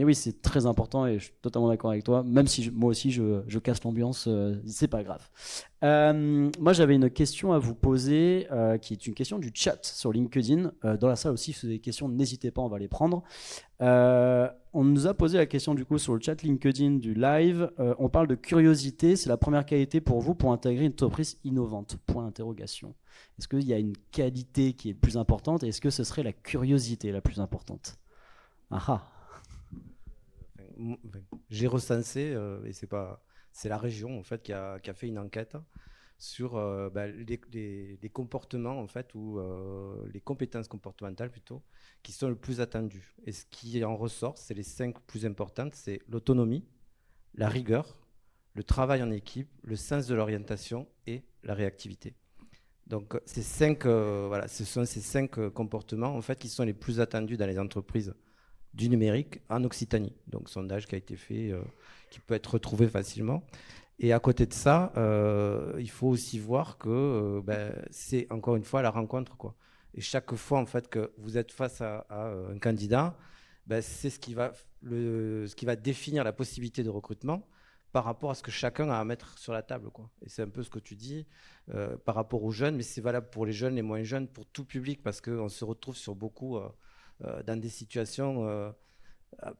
oui, c'est très important, et je suis totalement d'accord avec toi. Même si moi aussi, je casse l'ambiance, c'est pas grave. Moi, j'avais une question à vous poser, qui est une question du chat sur LinkedIn. Dans la salle aussi, si vous avez des questions, n'hésitez pas, on va les prendre. On nous a posé la question du coup sur le chat LinkedIn du live. On parle de curiosité. C'est la première qualité pour vous pour intégrer une entreprise innovante. Point d'interrogation. Est-ce qu'il y a une qualité qui est plus importante, et est-ce que ce serait la curiosité la plus importante? J'ai recensé, et c'est la région en fait qui a fait une enquête sur les comportements en fait, ou les compétences comportementales plutôt, qui sont le plus attendues. Et ce qui en ressort, c'est les 5 plus importantes, c'est l'autonomie, la rigueur, le travail en équipe, le sens de l'orientation et la réactivité. Donc ce sont ces 5 comportements en fait qui sont les plus attendus dans les entreprises du numérique en Occitanie. Donc sondage qui a été fait, qui peut être retrouvé facilement. Et à côté de ça, il faut aussi voir que c'est encore une fois la rencontre, quoi. Et chaque fois en fait que vous êtes face à un candidat, c'est ce qui va définir la possibilité de recrutement par rapport à ce que chacun a à mettre sur la table, quoi. Et c'est un peu ce que tu dis par rapport aux jeunes, mais c'est valable pour les jeunes, les moins jeunes, pour tout public, parce qu'on se retrouve sur beaucoup dans des situations,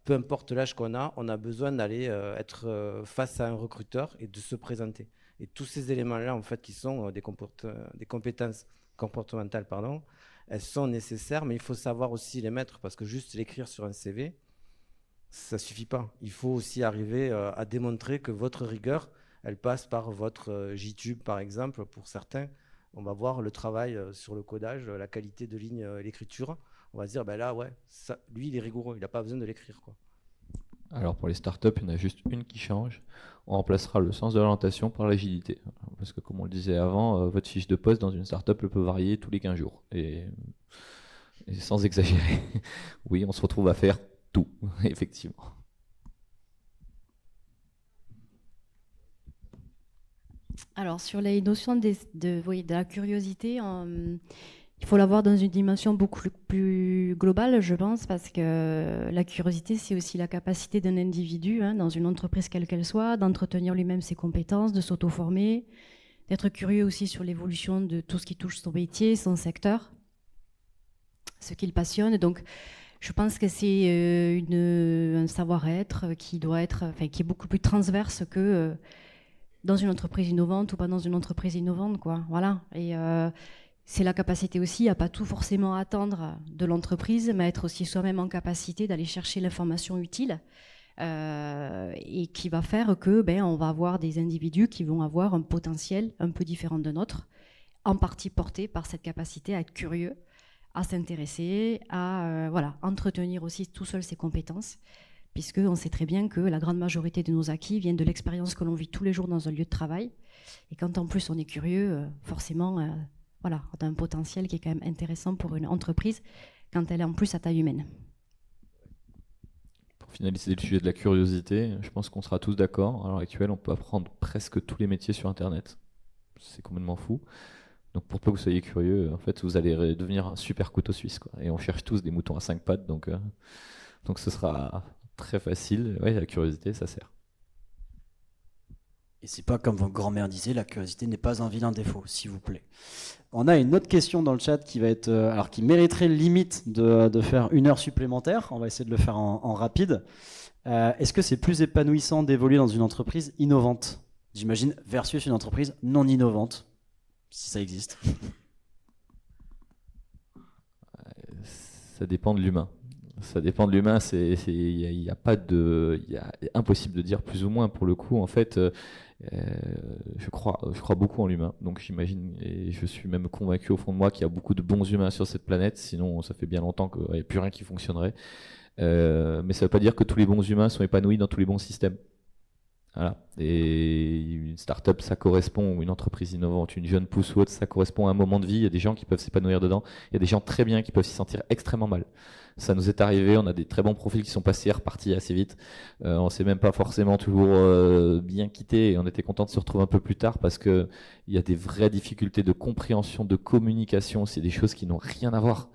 peu importe l'âge qu'on a, on a besoin d'aller être face à un recruteur et de se présenter. Et tous ces éléments-là, en fait, qui sont des compétences comportementales, elles sont nécessaires, mais il faut savoir aussi les mettre, parce que juste l'écrire sur un CV, ça suffit pas. Il faut aussi arriver à démontrer que votre rigueur, elle passe par votre JTube, par exemple. Pour certains, on va voir le travail sur le codage, la qualité de ligne, l'écriture. On va se dire, là, ouais, lui, il est rigoureux, il n'a pas besoin de l'écrire, quoi. Alors pour les startups, il y en a juste une qui change. On remplacera le sens de l'orientation par l'agilité. Parce que comme on le disait avant, votre fiche de poste dans une startup peut varier tous les 15 jours. Et sans exagérer, oui, on se retrouve à faire tout, effectivement. Alors sur les notions de la curiosité, il faut l'avoir dans une dimension beaucoup plus globale, je pense, parce que la curiosité, c'est aussi la capacité d'un individu, dans une entreprise quelle qu'elle soit, d'entretenir lui-même ses compétences, de s'auto-former, d'être curieux aussi sur l'évolution de tout ce qui touche son métier, son secteur, ce qui le passionne. Donc, je pense que c'est un savoir-être qui est beaucoup plus transverse que dans une entreprise innovante ou pas dans une entreprise innovante, quoi. Voilà. Et c'est la capacité aussi à pas tout forcément attendre de l'entreprise, mais être aussi soi-même en capacité d'aller chercher l'information utile, et qui va faire que on va avoir des individus qui vont avoir un potentiel un peu différent de nôtre, en partie porté par cette capacité à être curieux, à s'intéresser, à entretenir aussi tout seul ses compétences, puisqu'on sait très bien que la grande majorité de nos acquis viennent de l'expérience que l'on vit tous les jours dans un lieu de travail. Et quand en plus on est curieux, forcément, on a un potentiel qui est quand même intéressant pour une entreprise quand elle est en plus à taille humaine. Pour finaliser le sujet de la curiosité, je pense qu'on sera tous d'accord. À l'heure actuelle, on peut apprendre presque tous les métiers sur Internet. C'est complètement fou. Donc pour peu que vous soyez curieux, en fait, vous allez devenir un super couteau suisse, quoi. Et on cherche tous des moutons à 5 pattes, donc ce sera très facile. Ouais, la curiosité, ça sert. Et c'est pas comme votre grand-mère disait, la curiosité n'est pas un vilain défaut, s'il vous plaît. On a une autre question dans le chat qui va être, alors qui mériterait limite de faire 1 heure supplémentaire. On va essayer de le faire en rapide. Est-ce que c'est plus épanouissant d'évoluer dans une entreprise innovante, j'imagine, versus une entreprise non innovante, si ça existe? Ça dépend de l'humain. Ça dépend de l'humain. Il y a pas de, impossible de dire plus ou moins pour le coup. En fait, je crois beaucoup en l'humain. Donc j'imagine et je suis même convaincu au fond de moi qu'il y a beaucoup de bons humains sur cette planète. Sinon, ça fait bien longtemps qu'il n'y a plus rien qui fonctionnerait. Mais ça ne veut pas dire que tous les bons humains sont épanouis dans tous les bons systèmes. Voilà. Et une start-up, ça correspond, ou une entreprise innovante, une jeune pousse ou autre, ça correspond à un moment de vie. Il y a des gens qui peuvent s'épanouir dedans. Il y a des gens très bien qui peuvent s'y sentir extrêmement mal. Ça nous est arrivé, on a des très bons profils qui sont passés et repartis assez vite. On s'est même pas forcément toujours bien quitté et on était content de se retrouver un peu plus tard parce que il y a des vraies difficultés de compréhension, de communication. C'est des choses qui n'ont rien à voir.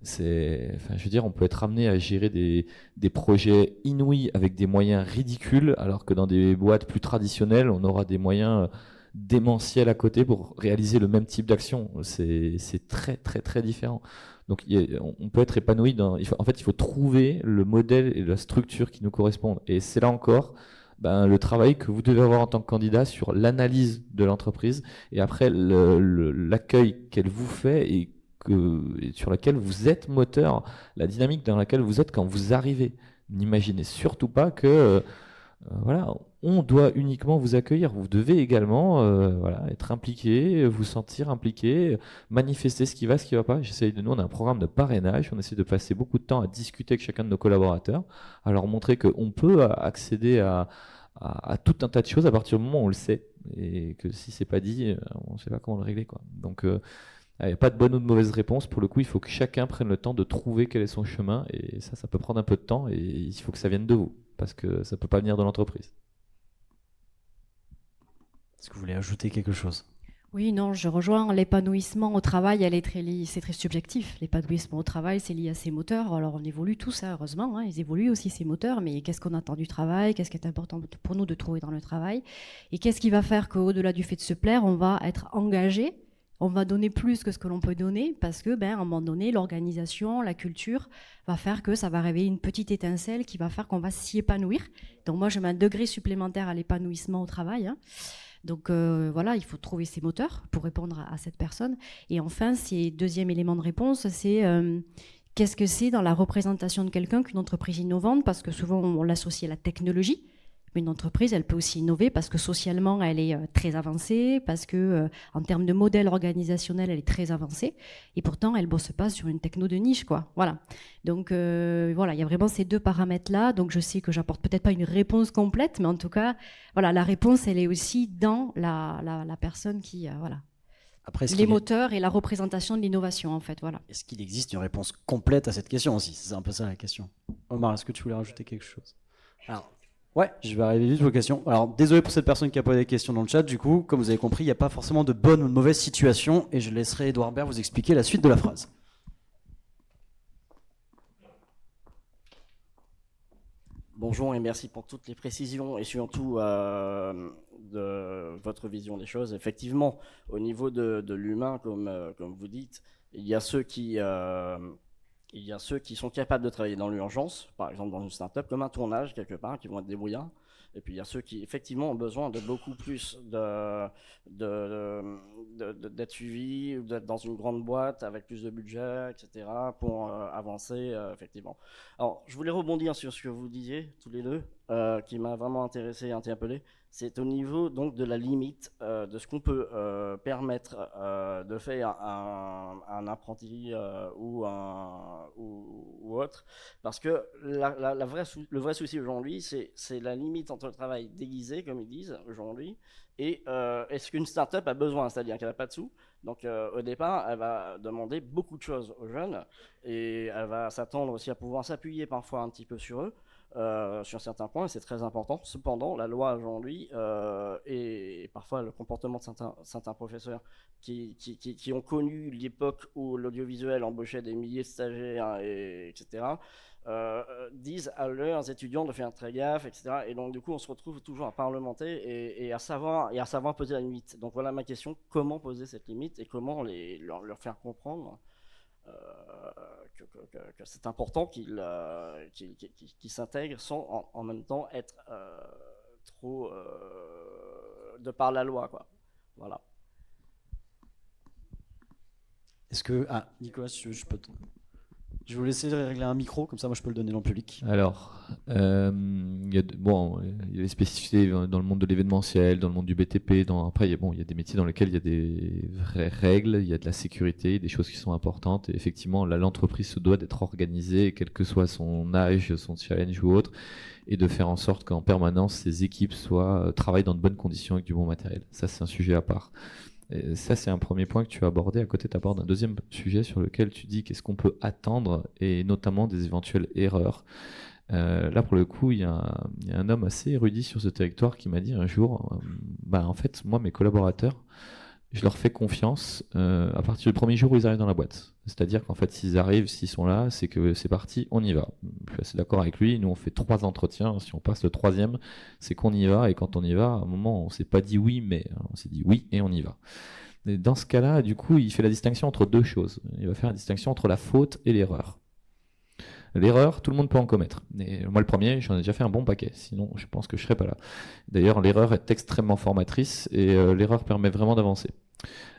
Je veux dire, on peut être amené à gérer des projets inouïs avec des moyens ridicules, alors que dans des boîtes plus traditionnelles, on aura des moyens démentiels à côté pour réaliser le même type d'action. C'est très, très, très différent. Donc, on peut être épanoui en fait, il faut trouver le modèle et la structure qui nous correspondent. Et c'est là encore le travail que vous devez avoir en tant que candidat sur l'analyse de l'entreprise et après l'accueil qu'elle vous fait et sur laquelle vous êtes moteur, la dynamique dans laquelle vous êtes quand vous arrivez. N'imaginez surtout pas que voilà, on doit uniquement vous accueillir. Vous devez également être impliqué, vous sentir impliqué, manifester ce qui va, ce qui ne va pas. Nous, on a un programme de parrainage, on essaie de passer beaucoup de temps à discuter avec chacun de nos collaborateurs, à leur montrer qu'on peut accéder à tout un tas de choses à partir du moment où on le sait, et que si c'est pas dit, on ne sait pas comment le régler, quoi. Donc il n'y a pas de bonne ou de mauvaise réponse. Pour le coup, il faut que chacun prenne le temps de trouver quel est son chemin. Et ça peut prendre un peu de temps. Et il faut que ça vienne de vous. Parce que ça ne peut pas venir de l'entreprise. Est-ce que vous voulez ajouter quelque chose? Oui, non, je rejoins. L'épanouissement au travail, c'est très subjectif. L'épanouissement au travail, c'est lié à ses moteurs. Alors, on évolue tous, heureusement. Ils évoluent aussi, ces moteurs. Mais qu'est-ce qu'on attend du travail? Qu'est-ce qui est important pour nous de trouver dans le travail? Et qu'est-ce qui va faire qu'au-delà du fait de se plaire, on va être engagé? On va donner plus que ce que l'on peut donner parce que, à un moment donné, l'organisation, la culture va faire que ça va réveiller une petite étincelle qui va faire qu'on va s'y épanouir. Donc moi, je mets un degré supplémentaire à l'épanouissement au travail. Donc voilà, il faut trouver ses moteurs pour répondre à cette personne. Et enfin, deuxième élément de réponse, c'est qu'est-ce que c'est dans la représentation de quelqu'un qu'une entreprise innovante? Parce que souvent, on l'associe à la technologie. Mais une entreprise, elle peut aussi innover parce que socialement, elle est très avancée, parce que en termes de modèle organisationnel, elle est très avancée. Et pourtant, elle ne bosse pas sur une techno de niche, quoi. Voilà. Donc voilà, il y a vraiment ces deux paramètres-là. Donc je sais que j'apporte peut-être pas une réponse complète, mais en tout cas, voilà, la réponse, elle est aussi dans la personne qui, voilà. Après, les moteurs et la représentation de l'innovation, en fait, voilà. Est-ce qu'il existe une réponse complète à cette question aussi? C'est un peu ça la question. Omar, est-ce que tu voulais rajouter quelque chose? Alors, ouais, je vais arriver vite aux questions. Alors, désolé pour cette personne qui a posé des questions dans le chat. Du coup, comme vous avez compris, il n'y a pas forcément de bonne ou de mauvaise situation. Et je laisserai Edouard Baird vous expliquer la suite de la phrase. Bonjour et merci pour toutes les précisions et surtout de votre vision des choses. Effectivement, au niveau de l'humain, comme vous dites, il y a ceux qui sont capables de travailler dans l'urgence, par exemple dans une start-up, comme un tournage quelque part, qui vont être débrouillards. Et puis il y a ceux qui effectivement ont besoin de beaucoup plus d'être suivis, d'être dans une grande boîte avec plus de budget, etc. pour avancer effectivement. Alors je voulais rebondir sur ce que vous disiez tous les deux, qui m'a vraiment intéressé et interpellé. C'est au niveau donc de la limite de ce qu'on peut permettre de faire un apprenti ou autre, parce que le vrai souci aujourd'hui, c'est la limite entre le travail déguisé, comme ils disent aujourd'hui, et est-ce qu'une start-up a besoin, c'est-à-dire qu'elle n'a pas de sous. Donc au départ, elle va demander beaucoup de choses aux jeunes, et elle va s'attendre aussi à pouvoir s'appuyer parfois un petit peu sur eux. Sur certains points, et c'est très important. Cependant, la loi aujourd'hui et parfois le comportement de certains professeurs qui ont connu l'époque où l'audiovisuel embauchait des milliers de stagiaires, etc., disent à leurs étudiants de faire très gaffe, etc. Et donc du coup, on se retrouve toujours à parlementer et à savoir poser la limite. Donc voilà ma question, comment poser cette limite et comment leur faire comprendre que c'est important qu'ils s'intègrent sans en même temps être trop de par la loi, quoi. Voilà. Est-ce que... Ah, Nicolas, je peux je vais vous laisser régler un micro, comme ça moi je peux le donner dans le public. Alors, il y a des spécificités dans le monde de l'événementiel, dans le monde du BTP. Après, il y a des métiers dans lesquels il y a des vraies règles, il y a de la sécurité, des choses qui sont importantes. Et effectivement, là, l'entreprise se doit d'être organisée, quel que soit son âge, son challenge ou autre, et de faire en sorte qu'en permanence, ces équipes travaillent dans de bonnes conditions avec du bon matériel. Ça, c'est un sujet à part. Et ça, c'est un premier point que tu as abordé. À côté, tu abordes un deuxième sujet sur lequel tu dis qu'est-ce qu'on peut attendre, et notamment des éventuelles erreurs. Là, pour le coup, il y a un homme assez érudit sur ce territoire qui m'a dit un jour, en fait, moi, mes collaborateurs, je leur fais confiance à partir du premier jour où ils arrivent dans la boîte. C'est-à-dire qu'en fait, s'ils sont là, c'est que c'est parti, on y va. Je suis assez d'accord avec lui. Nous, on fait 3 entretiens. Si on passe le 3e, c'est qu'on y va. Et quand on y va, à un moment, on s'est pas dit oui, mais on s'est dit oui et on y va. Et dans ce cas-là, du coup, il fait la distinction entre 2 choses. Il va faire la distinction entre la faute et l'erreur. L'erreur, tout le monde peut en commettre. Et moi, le premier, j'en ai déjà fait un bon paquet. Sinon, je pense que je serais pas là. D'ailleurs, l'erreur est extrêmement formatrice et l'erreur permet vraiment d'avancer.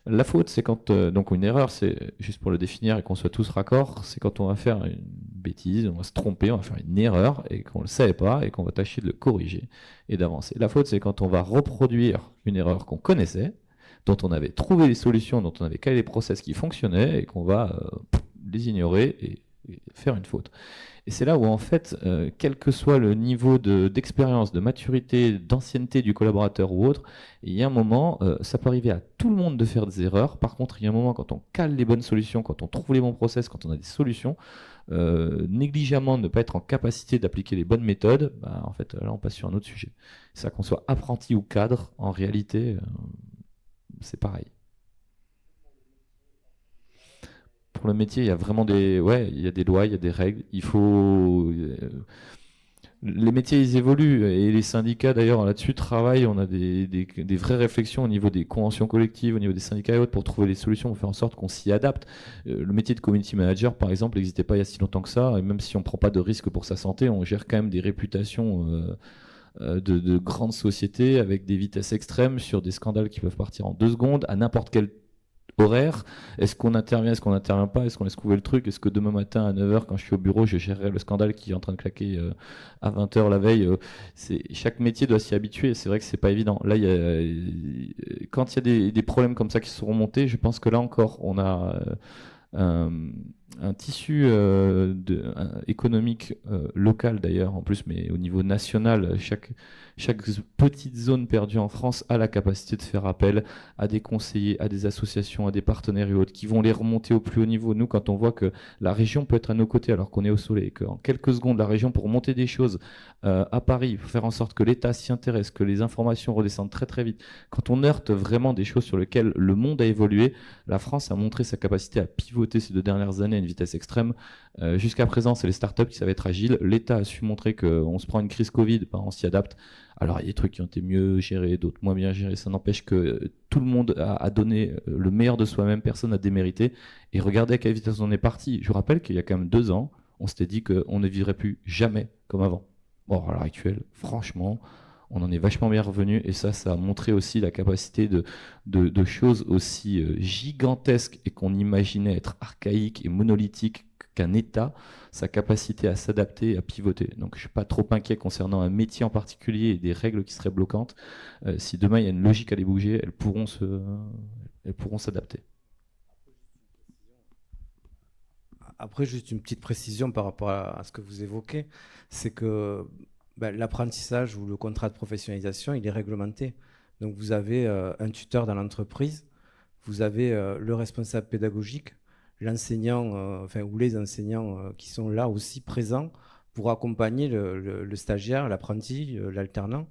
La faute, c'est quand... donc une erreur, c'est, juste pour le définir et qu'on soit tous raccords, c'est quand on va faire une bêtise, on va se tromper, on va faire une erreur et qu'on ne le savait pas et qu'on va tâcher de le corriger et d'avancer. La faute, c'est quand on va reproduire une erreur qu'on connaissait, dont on avait trouvé les solutions, dont on avait calé les process qui fonctionnaient et qu'on va les ignorer et faire une faute. Et c'est là où, en fait, quel que soit le niveau d'expérience, de maturité, d'ancienneté du collaborateur ou autre, il y a un moment, ça peut arriver à tout le monde de faire des erreurs. Par contre, il y a un moment, quand on cale les bonnes solutions, quand on trouve les bons process, quand on a des solutions, négligemment ne pas être en capacité d'appliquer les bonnes méthodes, en fait, là, on passe sur un autre sujet. Ça, qu'on soit apprenti ou cadre, en réalité, c'est pareil. Pour le métier, il y a vraiment il y a des lois, il y a des règles. Les métiers, ils évoluent et les syndicats, d'ailleurs, là-dessus travaillent. On a des vraies réflexions au niveau des conventions collectives, au niveau des syndicats et autres pour trouver des solutions, pour faire en sorte qu'on s'y adapte. Le métier de community manager, par exemple, n'existait pas il y a si longtemps que ça. Et même si on ne prend pas de risques pour sa santé, on gère quand même des réputations de grandes sociétés avec des vitesses extrêmes sur des scandales qui peuvent partir en 2 secondes à n'importe quel horaire. Est-ce qu'on intervient, est-ce qu'on n'intervient pas, est-ce qu'on laisse couver le truc, est-ce que demain matin à 9h quand je suis au bureau je gérerai le scandale qui est en train de claquer à 20h la veille. Chaque métier doit s'y habituer, c'est vrai que c'est pas évident. Là, quand il y a des problèmes comme ça qui sont remontés, je pense que là encore on a un tissu économique local d'ailleurs en plus, mais au niveau national, chaque petite zone perdue en France a la capacité de faire appel à des conseillers, à des associations, à des partenaires et autres qui vont les remonter au plus haut niveau. Nous, quand on voit que la région peut être à nos côtés alors qu'on est au soleil, qu'en quelques secondes la région pour monter des choses à Paris, pour faire en sorte que l'État s'y intéresse, que les informations redescendent très très vite, quand on heurte vraiment des choses sur lesquelles le monde a évolué, la France a montré sa capacité à pivoter ces 2 dernières années à une vitesse extrême. Jusqu'à présent, c'est les startups qui savaient être agiles. L'État a su montrer qu'on se prend une crise Covid, on s'y adapte. Alors, il y a des trucs qui ont été mieux gérés, d'autres moins bien gérés. Ça n'empêche que tout le monde a donné le meilleur de soi-même, personne n'a démérité. Et regardez à quelle vitesse on est parti. Je vous rappelle qu'il y a quand même 2 ans, on s'était dit qu'on ne vivrait plus jamais comme avant. Bon, à l'heure actuelle, franchement, on en est vachement bien revenu. Et ça a montré aussi la capacité de choses aussi gigantesques et qu'on imaginait être archaïques et monolithiques qu'un État, sa capacité à s'adapter, à pivoter. Donc je ne suis pas trop inquiet concernant un métier en particulier et des règles qui seraient bloquantes. Si demain il y a une logique à les bouger, elles pourront s'adapter. Après, juste une petite précision par rapport à ce que vous évoquez, c'est que l'apprentissage ou le contrat de professionnalisation, il est réglementé. Donc vous avez un tuteur dans l'entreprise, vous avez le responsable pédagogique, l'enseignant, ou les enseignants qui sont là aussi présents pour accompagner le stagiaire, l'apprenti, l'alternant.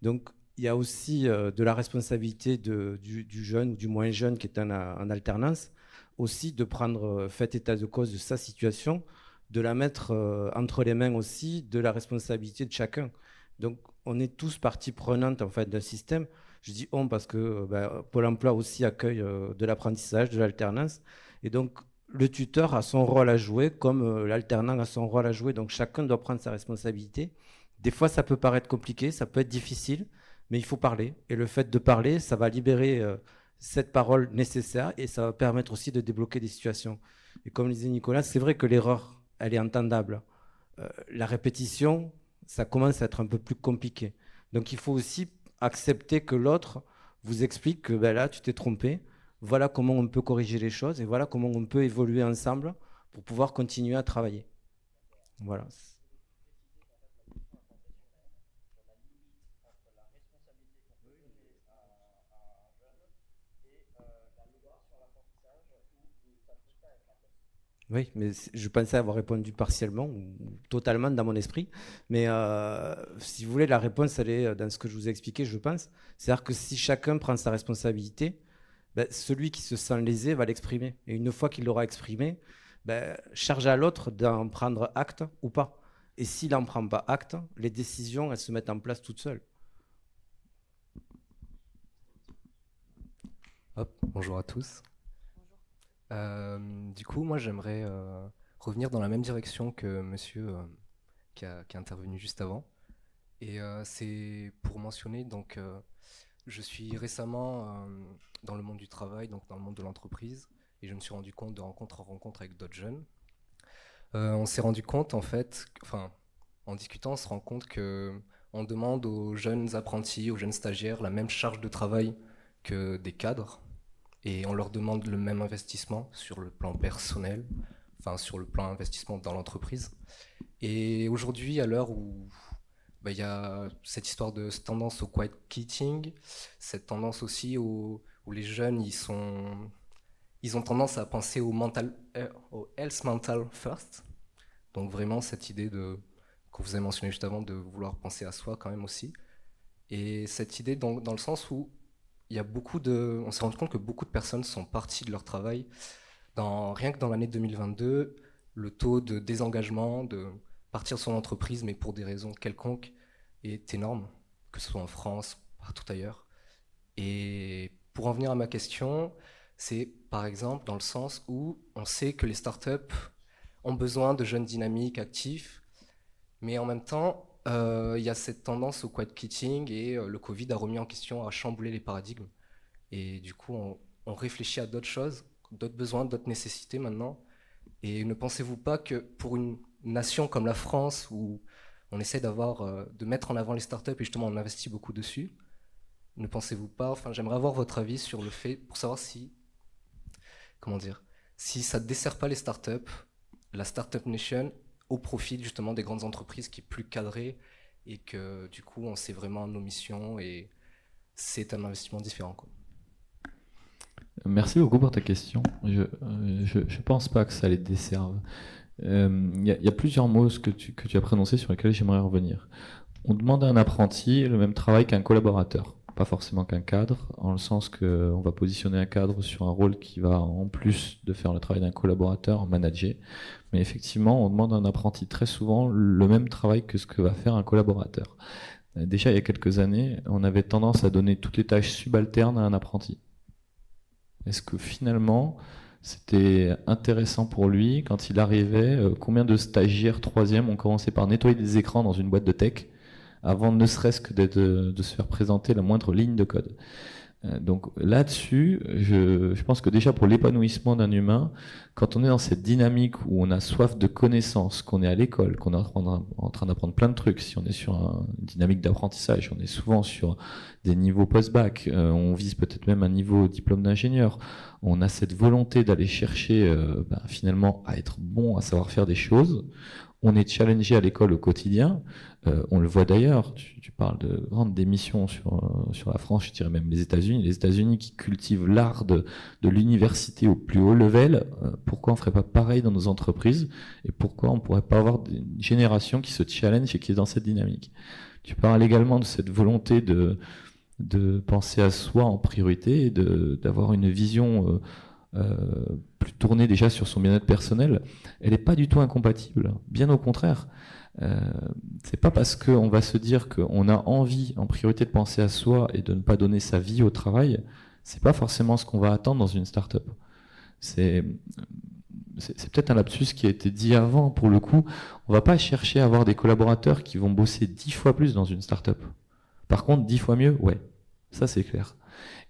Donc il y a aussi de la responsabilité du jeune ou du moins jeune qui est en alternance, aussi de prendre fait état de cause de sa situation, de la mettre entre les mains aussi de la responsabilité de chacun. Donc, on est tous partie prenante en fait d'un système. Je dis on parce que Pôle emploi aussi accueille de l'apprentissage, de l'alternance. Et donc, le tuteur a son rôle à jouer comme l'alternant a son rôle à jouer. Donc, chacun doit prendre sa responsabilité. Des fois, ça peut paraître compliqué, ça peut être difficile, mais il faut parler. Et le fait de parler, ça va libérer cette parole nécessaire et ça va permettre aussi de débloquer des situations. Et comme le disait Nicolas, c'est vrai que l'erreur, elle est entendable. La répétition, ça commence à être un peu plus compliqué. Donc, il faut aussi accepter que l'autre vous explique que là, tu t'es trompé, voilà comment on peut corriger les choses et voilà comment on peut évoluer ensemble pour pouvoir continuer à travailler. Voilà. Oui, mais je pensais avoir répondu partiellement ou totalement dans mon esprit. Mais si vous voulez, la réponse, elle est dans ce que je vous ai expliqué, je pense. C'est-à-dire que si chacun prend sa responsabilité, celui qui se sent lésé va l'exprimer. Et une fois qu'il l'aura exprimé, charge à l'autre d'en prendre acte ou pas. Et s'il n'en prend pas acte, les décisions, elles se mettent en place toutes seules. Hop, bonjour à tous. Du coup, moi, j'aimerais revenir dans la même direction que monsieur qui est intervenu juste avant. Et c'est pour mentionner, donc, je suis récemment dans le monde du travail, donc dans le monde de l'entreprise, et je me suis rendu compte de rencontre en rencontre avec d'autres jeunes. On s'est rendu compte, en fait, en discutant, on se rend compte qu'on demande aux jeunes apprentis, aux jeunes stagiaires, la même charge de travail que des cadres. Et on leur demande le même investissement sur le plan personnel, sur le plan investissement dans l'entreprise. Et aujourd'hui, à l'heure où il y a cette histoire de cette tendance au quiet quitting, cette tendance aussi où les jeunes, ils ont tendance à penser au health mental first. Donc vraiment cette idée qu'on vous avez mentionné juste avant, de vouloir penser à soi quand même aussi. Et cette idée dans le sens où on s'est rendu compte que beaucoup de personnes sont parties de leur travail. Rien que dans l'année 2022, le taux de désengagement, de partir de son entreprise, mais pour des raisons quelconques, est énorme, que ce soit en France, partout ailleurs. Et pour en venir à ma question, c'est par exemple dans le sens où on sait que les startups ont besoin de jeunes dynamiques, actifs, mais en même temps, il y a cette tendance au quiet quitting et le Covid a remis en question, a chamboulé les paradigmes. Et du coup, on réfléchit à d'autres choses, d'autres besoins, d'autres nécessités maintenant. Et ne pensez-vous pas que pour une nation comme la France, où on essaie de mettre en avant les startups et justement on investit beaucoup dessus, ne pensez-vous pas, j'aimerais avoir votre avis sur le fait, pour savoir si ça ne dessert pas les startups, la Startup Nation, au profit justement des grandes entreprises qui est plus cadrée et que du coup on sait vraiment nos missions et c'est un investissement différent, quoi. Merci beaucoup pour ta question. Je pense pas que ça les desserve. Il y a plusieurs mots que tu as prononcés sur lesquels j'aimerais revenir. On demande à un apprenti le même travail qu'un collaborateur, pas forcément qu'un cadre, en le sens qu'on va positionner un cadre sur un rôle qui va, en plus de faire le travail d'un collaborateur, manager. Mais effectivement, on demande à un apprenti très souvent le même travail que ce que va faire un collaborateur. Déjà, il y a quelques années, on avait tendance à donner toutes les tâches subalternes à un apprenti. Est-ce que finalement, c'était intéressant pour lui quand il arrivait? Combien de stagiaires troisième ont commencé par nettoyer des écrans dans une boîte de tech avant ne serait-ce que de se faire présenter la moindre ligne de code? Donc là-dessus, je pense que déjà pour l'épanouissement d'un humain, quand on est dans cette dynamique où on a soif de connaissances, qu'on est à l'école, qu'on est en train d'apprendre plein de trucs, si on est sur une dynamique d'apprentissage, on est souvent sur des niveaux post-bac, on vise peut-être même un niveau diplôme d'ingénieur, on a cette volonté d'aller chercher finalement à être bon, à savoir faire des choses. On est challengé à l'école au quotidien. On le voit d'ailleurs, tu parles de grandes démissions sur la France, je dirais même les États-Unis. Les États-Unis qui cultivent l'art de l'université au plus haut level, pourquoi on ne ferait pas pareil dans nos entreprises? Et pourquoi on ne pourrait pas avoir une génération qui se challenge et qui est dans cette dynamique? Tu parles également de cette volonté de penser à soi en priorité et d'avoir une vision plus tournée déjà sur son bien-être personnel, elle n'est pas du tout incompatible. Bien au contraire. C'est pas parce qu'on va se dire qu'on a envie en priorité de penser à soi et de ne pas donner sa vie au travail, c'est pas forcément ce qu'on va attendre dans une start-up. C'est peut-être un lapsus qui a été dit avant, pour le coup. On va pas chercher à avoir des collaborateurs qui vont bosser 10 fois plus dans une start-up. Par contre, 10 fois mieux, ouais, ça c'est clair.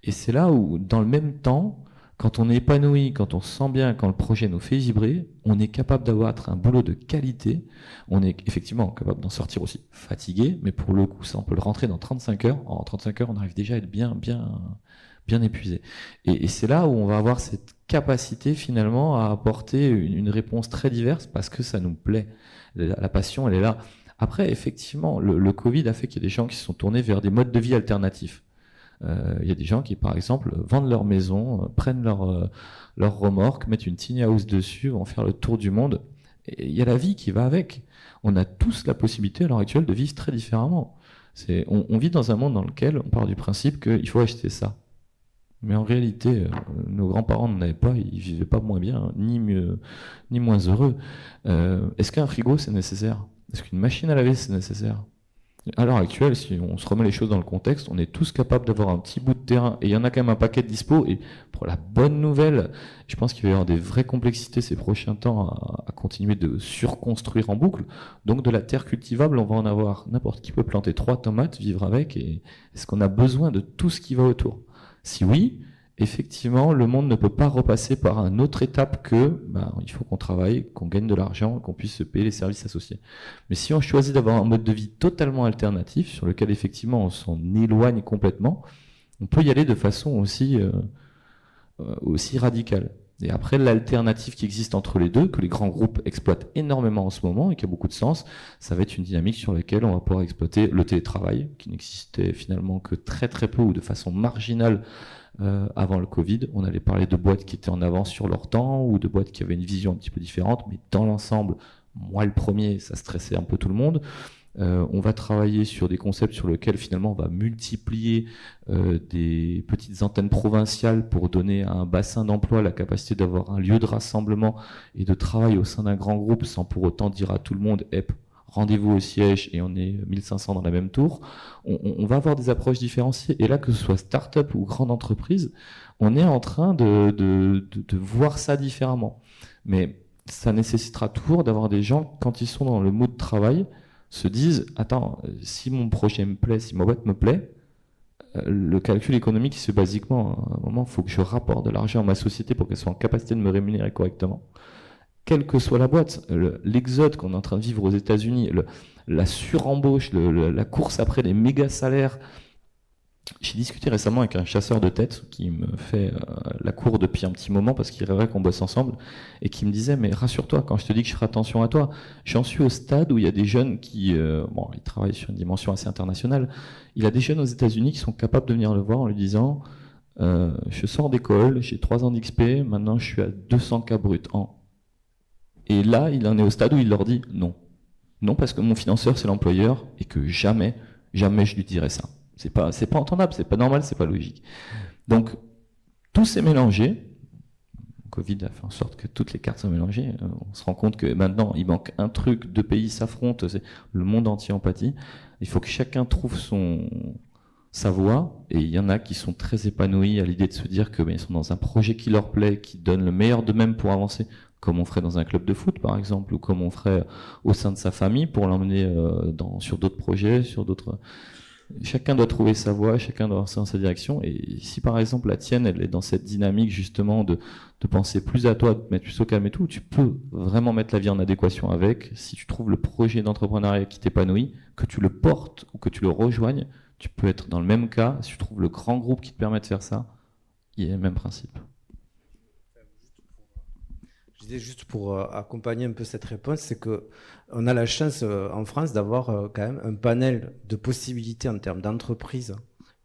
Et c'est là où, dans le même temps, quand on est épanoui, quand on se sent bien, quand le projet nous fait vibrer, on est capable d'avoir un boulot de qualité. On est effectivement capable d'en sortir aussi fatigué, mais pour le coup, ça, on peut le rentrer dans 35 heures. En 35 heures, on arrive déjà à être bien épuisé. Et c'est là où on va avoir cette capacité finalement à apporter une réponse très diverse parce que ça nous plaît. La passion, elle est là. Après, effectivement, le Covid a fait qu'il y a des gens qui se sont tournés vers des modes de vie alternatifs. Il y a des gens qui, par exemple, vendent leur maison, prennent leur remorque, mettent une tiny house dessus, vont faire le tour du monde. Et il y a la vie qui va avec. On a tous la possibilité à l'heure actuelle de vivre très différemment. On vit dans un monde dans lequel on part du principe qu'il faut acheter ça. Mais en réalité, nos grands-parents n'en avaient pas, ils vivaient pas moins bien, ni mieux, ni moins heureux. Est-ce qu'un frigo c'est nécessaire? Est-ce qu'une machine à laver c'est nécessaire? À l'heure actuelle, si on se remet les choses dans le contexte, on est tous capables d'avoir un petit bout de terrain, et il y en a quand même un paquet de dispo, et pour la bonne nouvelle, je pense qu'il va y avoir des vraies complexités ces prochains temps à continuer de surconstruire en boucle. Donc de la terre cultivable, on va en avoir. N'importe qui peut planter 3 tomates, vivre avec, et est-ce qu'on a besoin de tout ce qui va autour? Si oui, effectivement, le monde ne peut pas repasser par une autre étape que il faut qu'on travaille, qu'on gagne de l'argent, qu'on puisse se payer les services associés. Mais si on choisit d'avoir un mode de vie totalement alternatif, sur lequel effectivement on s'en éloigne complètement, on peut y aller de façon aussi radicale. Et après, l'alternative qui existe entre les deux, que les grands groupes exploitent énormément en ce moment et qui a beaucoup de sens, ça va être une dynamique sur laquelle on va pouvoir exploiter le télétravail, qui n'existait finalement que très très peu ou de façon marginale avant le Covid. On allait parler de boîtes qui étaient en avance sur leur temps ou de boîtes qui avaient une vision un petit peu différente, mais dans l'ensemble, moi le premier, ça stressait un peu tout le monde. On va travailler sur des concepts sur lesquels finalement on va multiplier des petites antennes provinciales pour donner à un bassin d'emploi la capacité d'avoir un lieu de rassemblement et de travail au sein d'un grand groupe sans pour autant dire à tout le monde rendez-vous au siège et on est 1500 dans la même tour. On va avoir des approches différenciées et là que ce soit start-up ou grande entreprise, on est en train de voir ça différemment. Mais ça nécessitera toujours d'avoir des gens, quand ils sont dans le mode travail, se disent, attends, si mon projet me plaît, si ma boîte me plaît, le calcul économique, c'est basiquement, à un moment, il faut que je rapporte de l'argent à ma société pour qu'elle soit en capacité de me rémunérer correctement. Quelle que soit la boîte, l'exode qu'on est en train de vivre aux États-Unis, la surembauche, la course après les méga salaires. J'ai discuté récemment avec un chasseur de tête qui me fait la cour depuis un petit moment parce qu'il rêverait qu'on bosse ensemble et qui me disait mais rassure-toi quand je te dis que je ferai attention à toi, j'en suis au stade où il y a des jeunes qui ils travaillent sur une dimension assez internationale. Il a des jeunes aux États-Unis qui sont capables de venir le voir en lui disant je sors d'école, j'ai 3 ans d'XP, maintenant je suis à 200 K brut an. Et là, il en est au stade où il leur dit non. Non parce que mon financeur c'est l'employeur et que jamais je lui dirai ça. C'est pas entendable, c'est pas normal, c'est pas logique. Donc, tout s'est mélangé. Covid a fait en sorte que toutes les cartes sont mélangées. On se rend compte que maintenant, il manque un truc, 2 pays s'affrontent, le monde entier en pâtit. Il faut que chacun trouve sa voie. Et il y en a qui sont très épanouis à l'idée de se dire que ils sont dans un projet qui leur plaît, qui donne le meilleur d'eux-mêmes pour avancer, comme on ferait dans un club de foot, par exemple, ou comme on ferait au sein de sa famille pour l'emmener sur d'autres projets, sur d'autres... Chacun doit trouver sa voie, chacun doit avancer dans sa direction. Et si par exemple la tienne, elle est dans cette dynamique justement de penser plus à toi, de te mettre plus au calme et tout, tu peux vraiment mettre la vie en adéquation avec. Si tu trouves le projet d'entrepreneuriat qui t'épanouit, que tu le portes ou que tu le rejoignes, tu peux être dans le même cas. Si tu trouves le grand groupe qui te permet de faire ça, il y a le même principe. Je disais juste pour accompagner un peu cette réponse, c'est qu'on a la chance en France d'avoir quand même un panel de possibilités en termes d'entreprise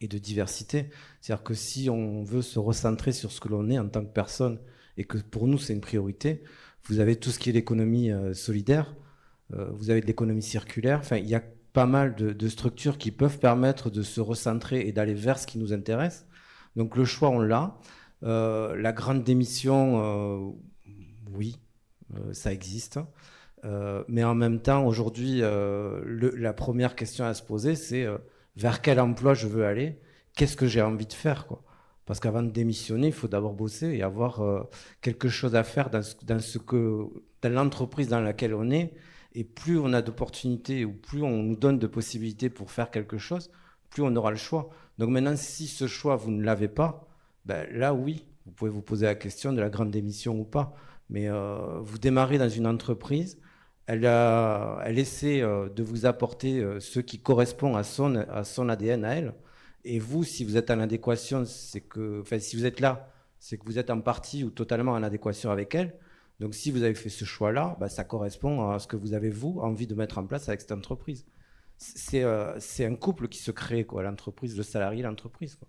et de diversité. C'est-à-dire que si on veut se recentrer sur ce que l'on est en tant que personne et que pour nous c'est une priorité, vous avez tout ce qui est l'économie solidaire, vous avez de l'économie circulaire, enfin il y a pas mal de structures qui peuvent permettre de se recentrer et d'aller vers ce qui nous intéresse. Donc le choix on l'a. La grande démission, oui, ça existe. Mais en même temps, aujourd'hui, la première question à se poser, c'est vers quel emploi je veux aller, qu'est-ce que j'ai envie de faire, quoi. Parce qu'avant de démissionner, il faut d'abord bosser et avoir quelque chose à faire dans l'entreprise dans laquelle on est. Et plus on a d'opportunités ou plus on nous donne de possibilités pour faire quelque chose, plus on aura le choix. Donc maintenant, si ce choix, vous ne l'avez pas, ben là, oui, vous pouvez vous poser la question de la grande démission ou pas. Mais vous démarrez dans une entreprise, elle essaie de vous apporter ce qui correspond à son ADN à elle. Et vous, si vous êtes en adéquation, si vous êtes là, c'est que vous êtes en partie ou totalement en adéquation avec elle. Donc si vous avez fait ce choix-là, bah, ça correspond à ce que vous avez, vous, envie de mettre en place avec cette entreprise. C'est un couple qui se crée, quoi, l'entreprise, le salarié, l'entreprise, quoi.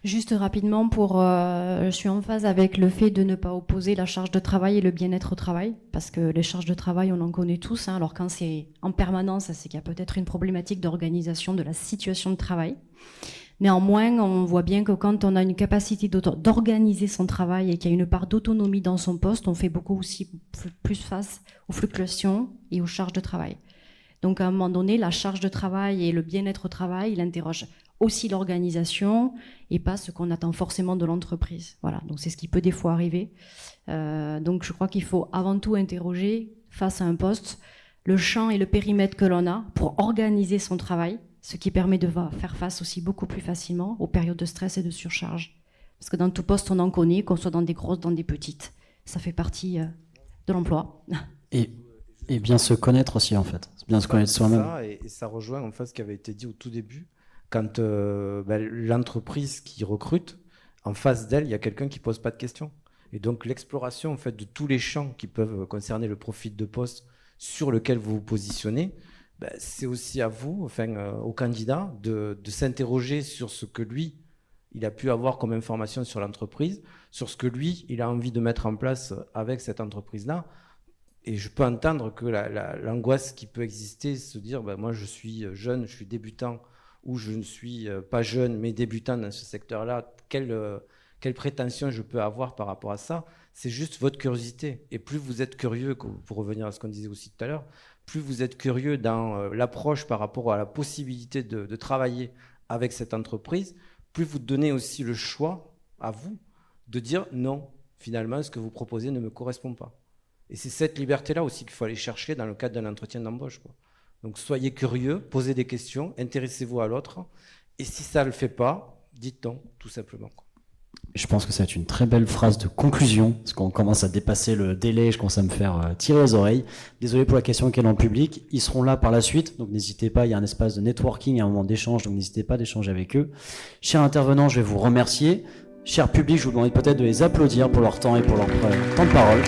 Juste rapidement, je suis en phase avec le fait de ne pas opposer la charge de travail et le bien-être au travail, parce que les charges de travail, on en connaît tous, hein, alors quand c'est en permanence, c'est qu'il y a peut-être une problématique d'organisation de la situation de travail. Néanmoins, on voit bien que quand on a une capacité d'organiser son travail et qu'il y a une part d'autonomie dans son poste, on fait beaucoup aussi plus face aux fluctuations et aux charges de travail. Donc à un moment donné, la charge de travail et le bien-être au travail, il interroge aussi l'organisation et pas ce qu'on attend forcément de l'entreprise. Voilà, donc c'est ce qui peut des fois arriver. Donc je crois qu'il faut avant tout interroger face à un poste le champ et le périmètre que l'on a pour organiser son travail, ce qui permet de faire face aussi beaucoup plus facilement aux périodes de stress et de surcharge. Parce que dans tout poste, on en connaît, qu'on soit dans des grosses, dans des petites. Ça fait partie de l'emploi. Et bien se connaître aussi, en fait. Bien se connaître soi-même. Et ça rejoint en fait ce qui avait été dit au tout début. Quand l'entreprise qui recrute, en face d'elle, il y a quelqu'un qui ne pose pas de questions. Et donc l'exploration en fait, de tous les champs qui peuvent concerner le profil de poste sur lequel vous vous positionnez, c'est aussi à vous, au candidat, de s'interroger sur ce que lui, il a pu avoir comme information sur l'entreprise, sur ce que lui, il a envie de mettre en place avec cette entreprise-là. Et je peux entendre que l'angoisse qui peut exister, se dire, moi je suis jeune, je suis débutant, ou je ne suis pas jeune, mais débutant dans ce secteur-là, quelle prétention je peux avoir par rapport à ça, c'est juste votre curiosité. Et plus vous êtes curieux, pour revenir à ce qu'on disait aussi tout à l'heure, plus vous êtes curieux dans l'approche par rapport à la possibilité de travailler avec cette entreprise, plus vous donnez aussi le choix à vous de dire non, finalement, ce que vous proposez ne me correspond pas. Et c'est cette liberté-là aussi qu'il faut aller chercher dans le cadre d'un entretien d'embauche, quoi. Donc soyez curieux, posez des questions, intéressez-vous à l'autre. Et si ça ne le fait pas, dites non, tout simplement. Je pense que ça va être une très belle phrase de conclusion, parce qu'on commence à dépasser le délai, je commence à me faire tirer les oreilles. Désolé pour la question qui est dans le public. Ils seront là par la suite, donc n'hésitez pas, il y a un espace de networking, il y a un moment d'échange, donc n'hésitez pas d'échanger avec eux. Chers intervenants, je vais vous remercier. Cher public, je vous demande peut-être de les applaudir pour leur temps et pour leur temps de parole.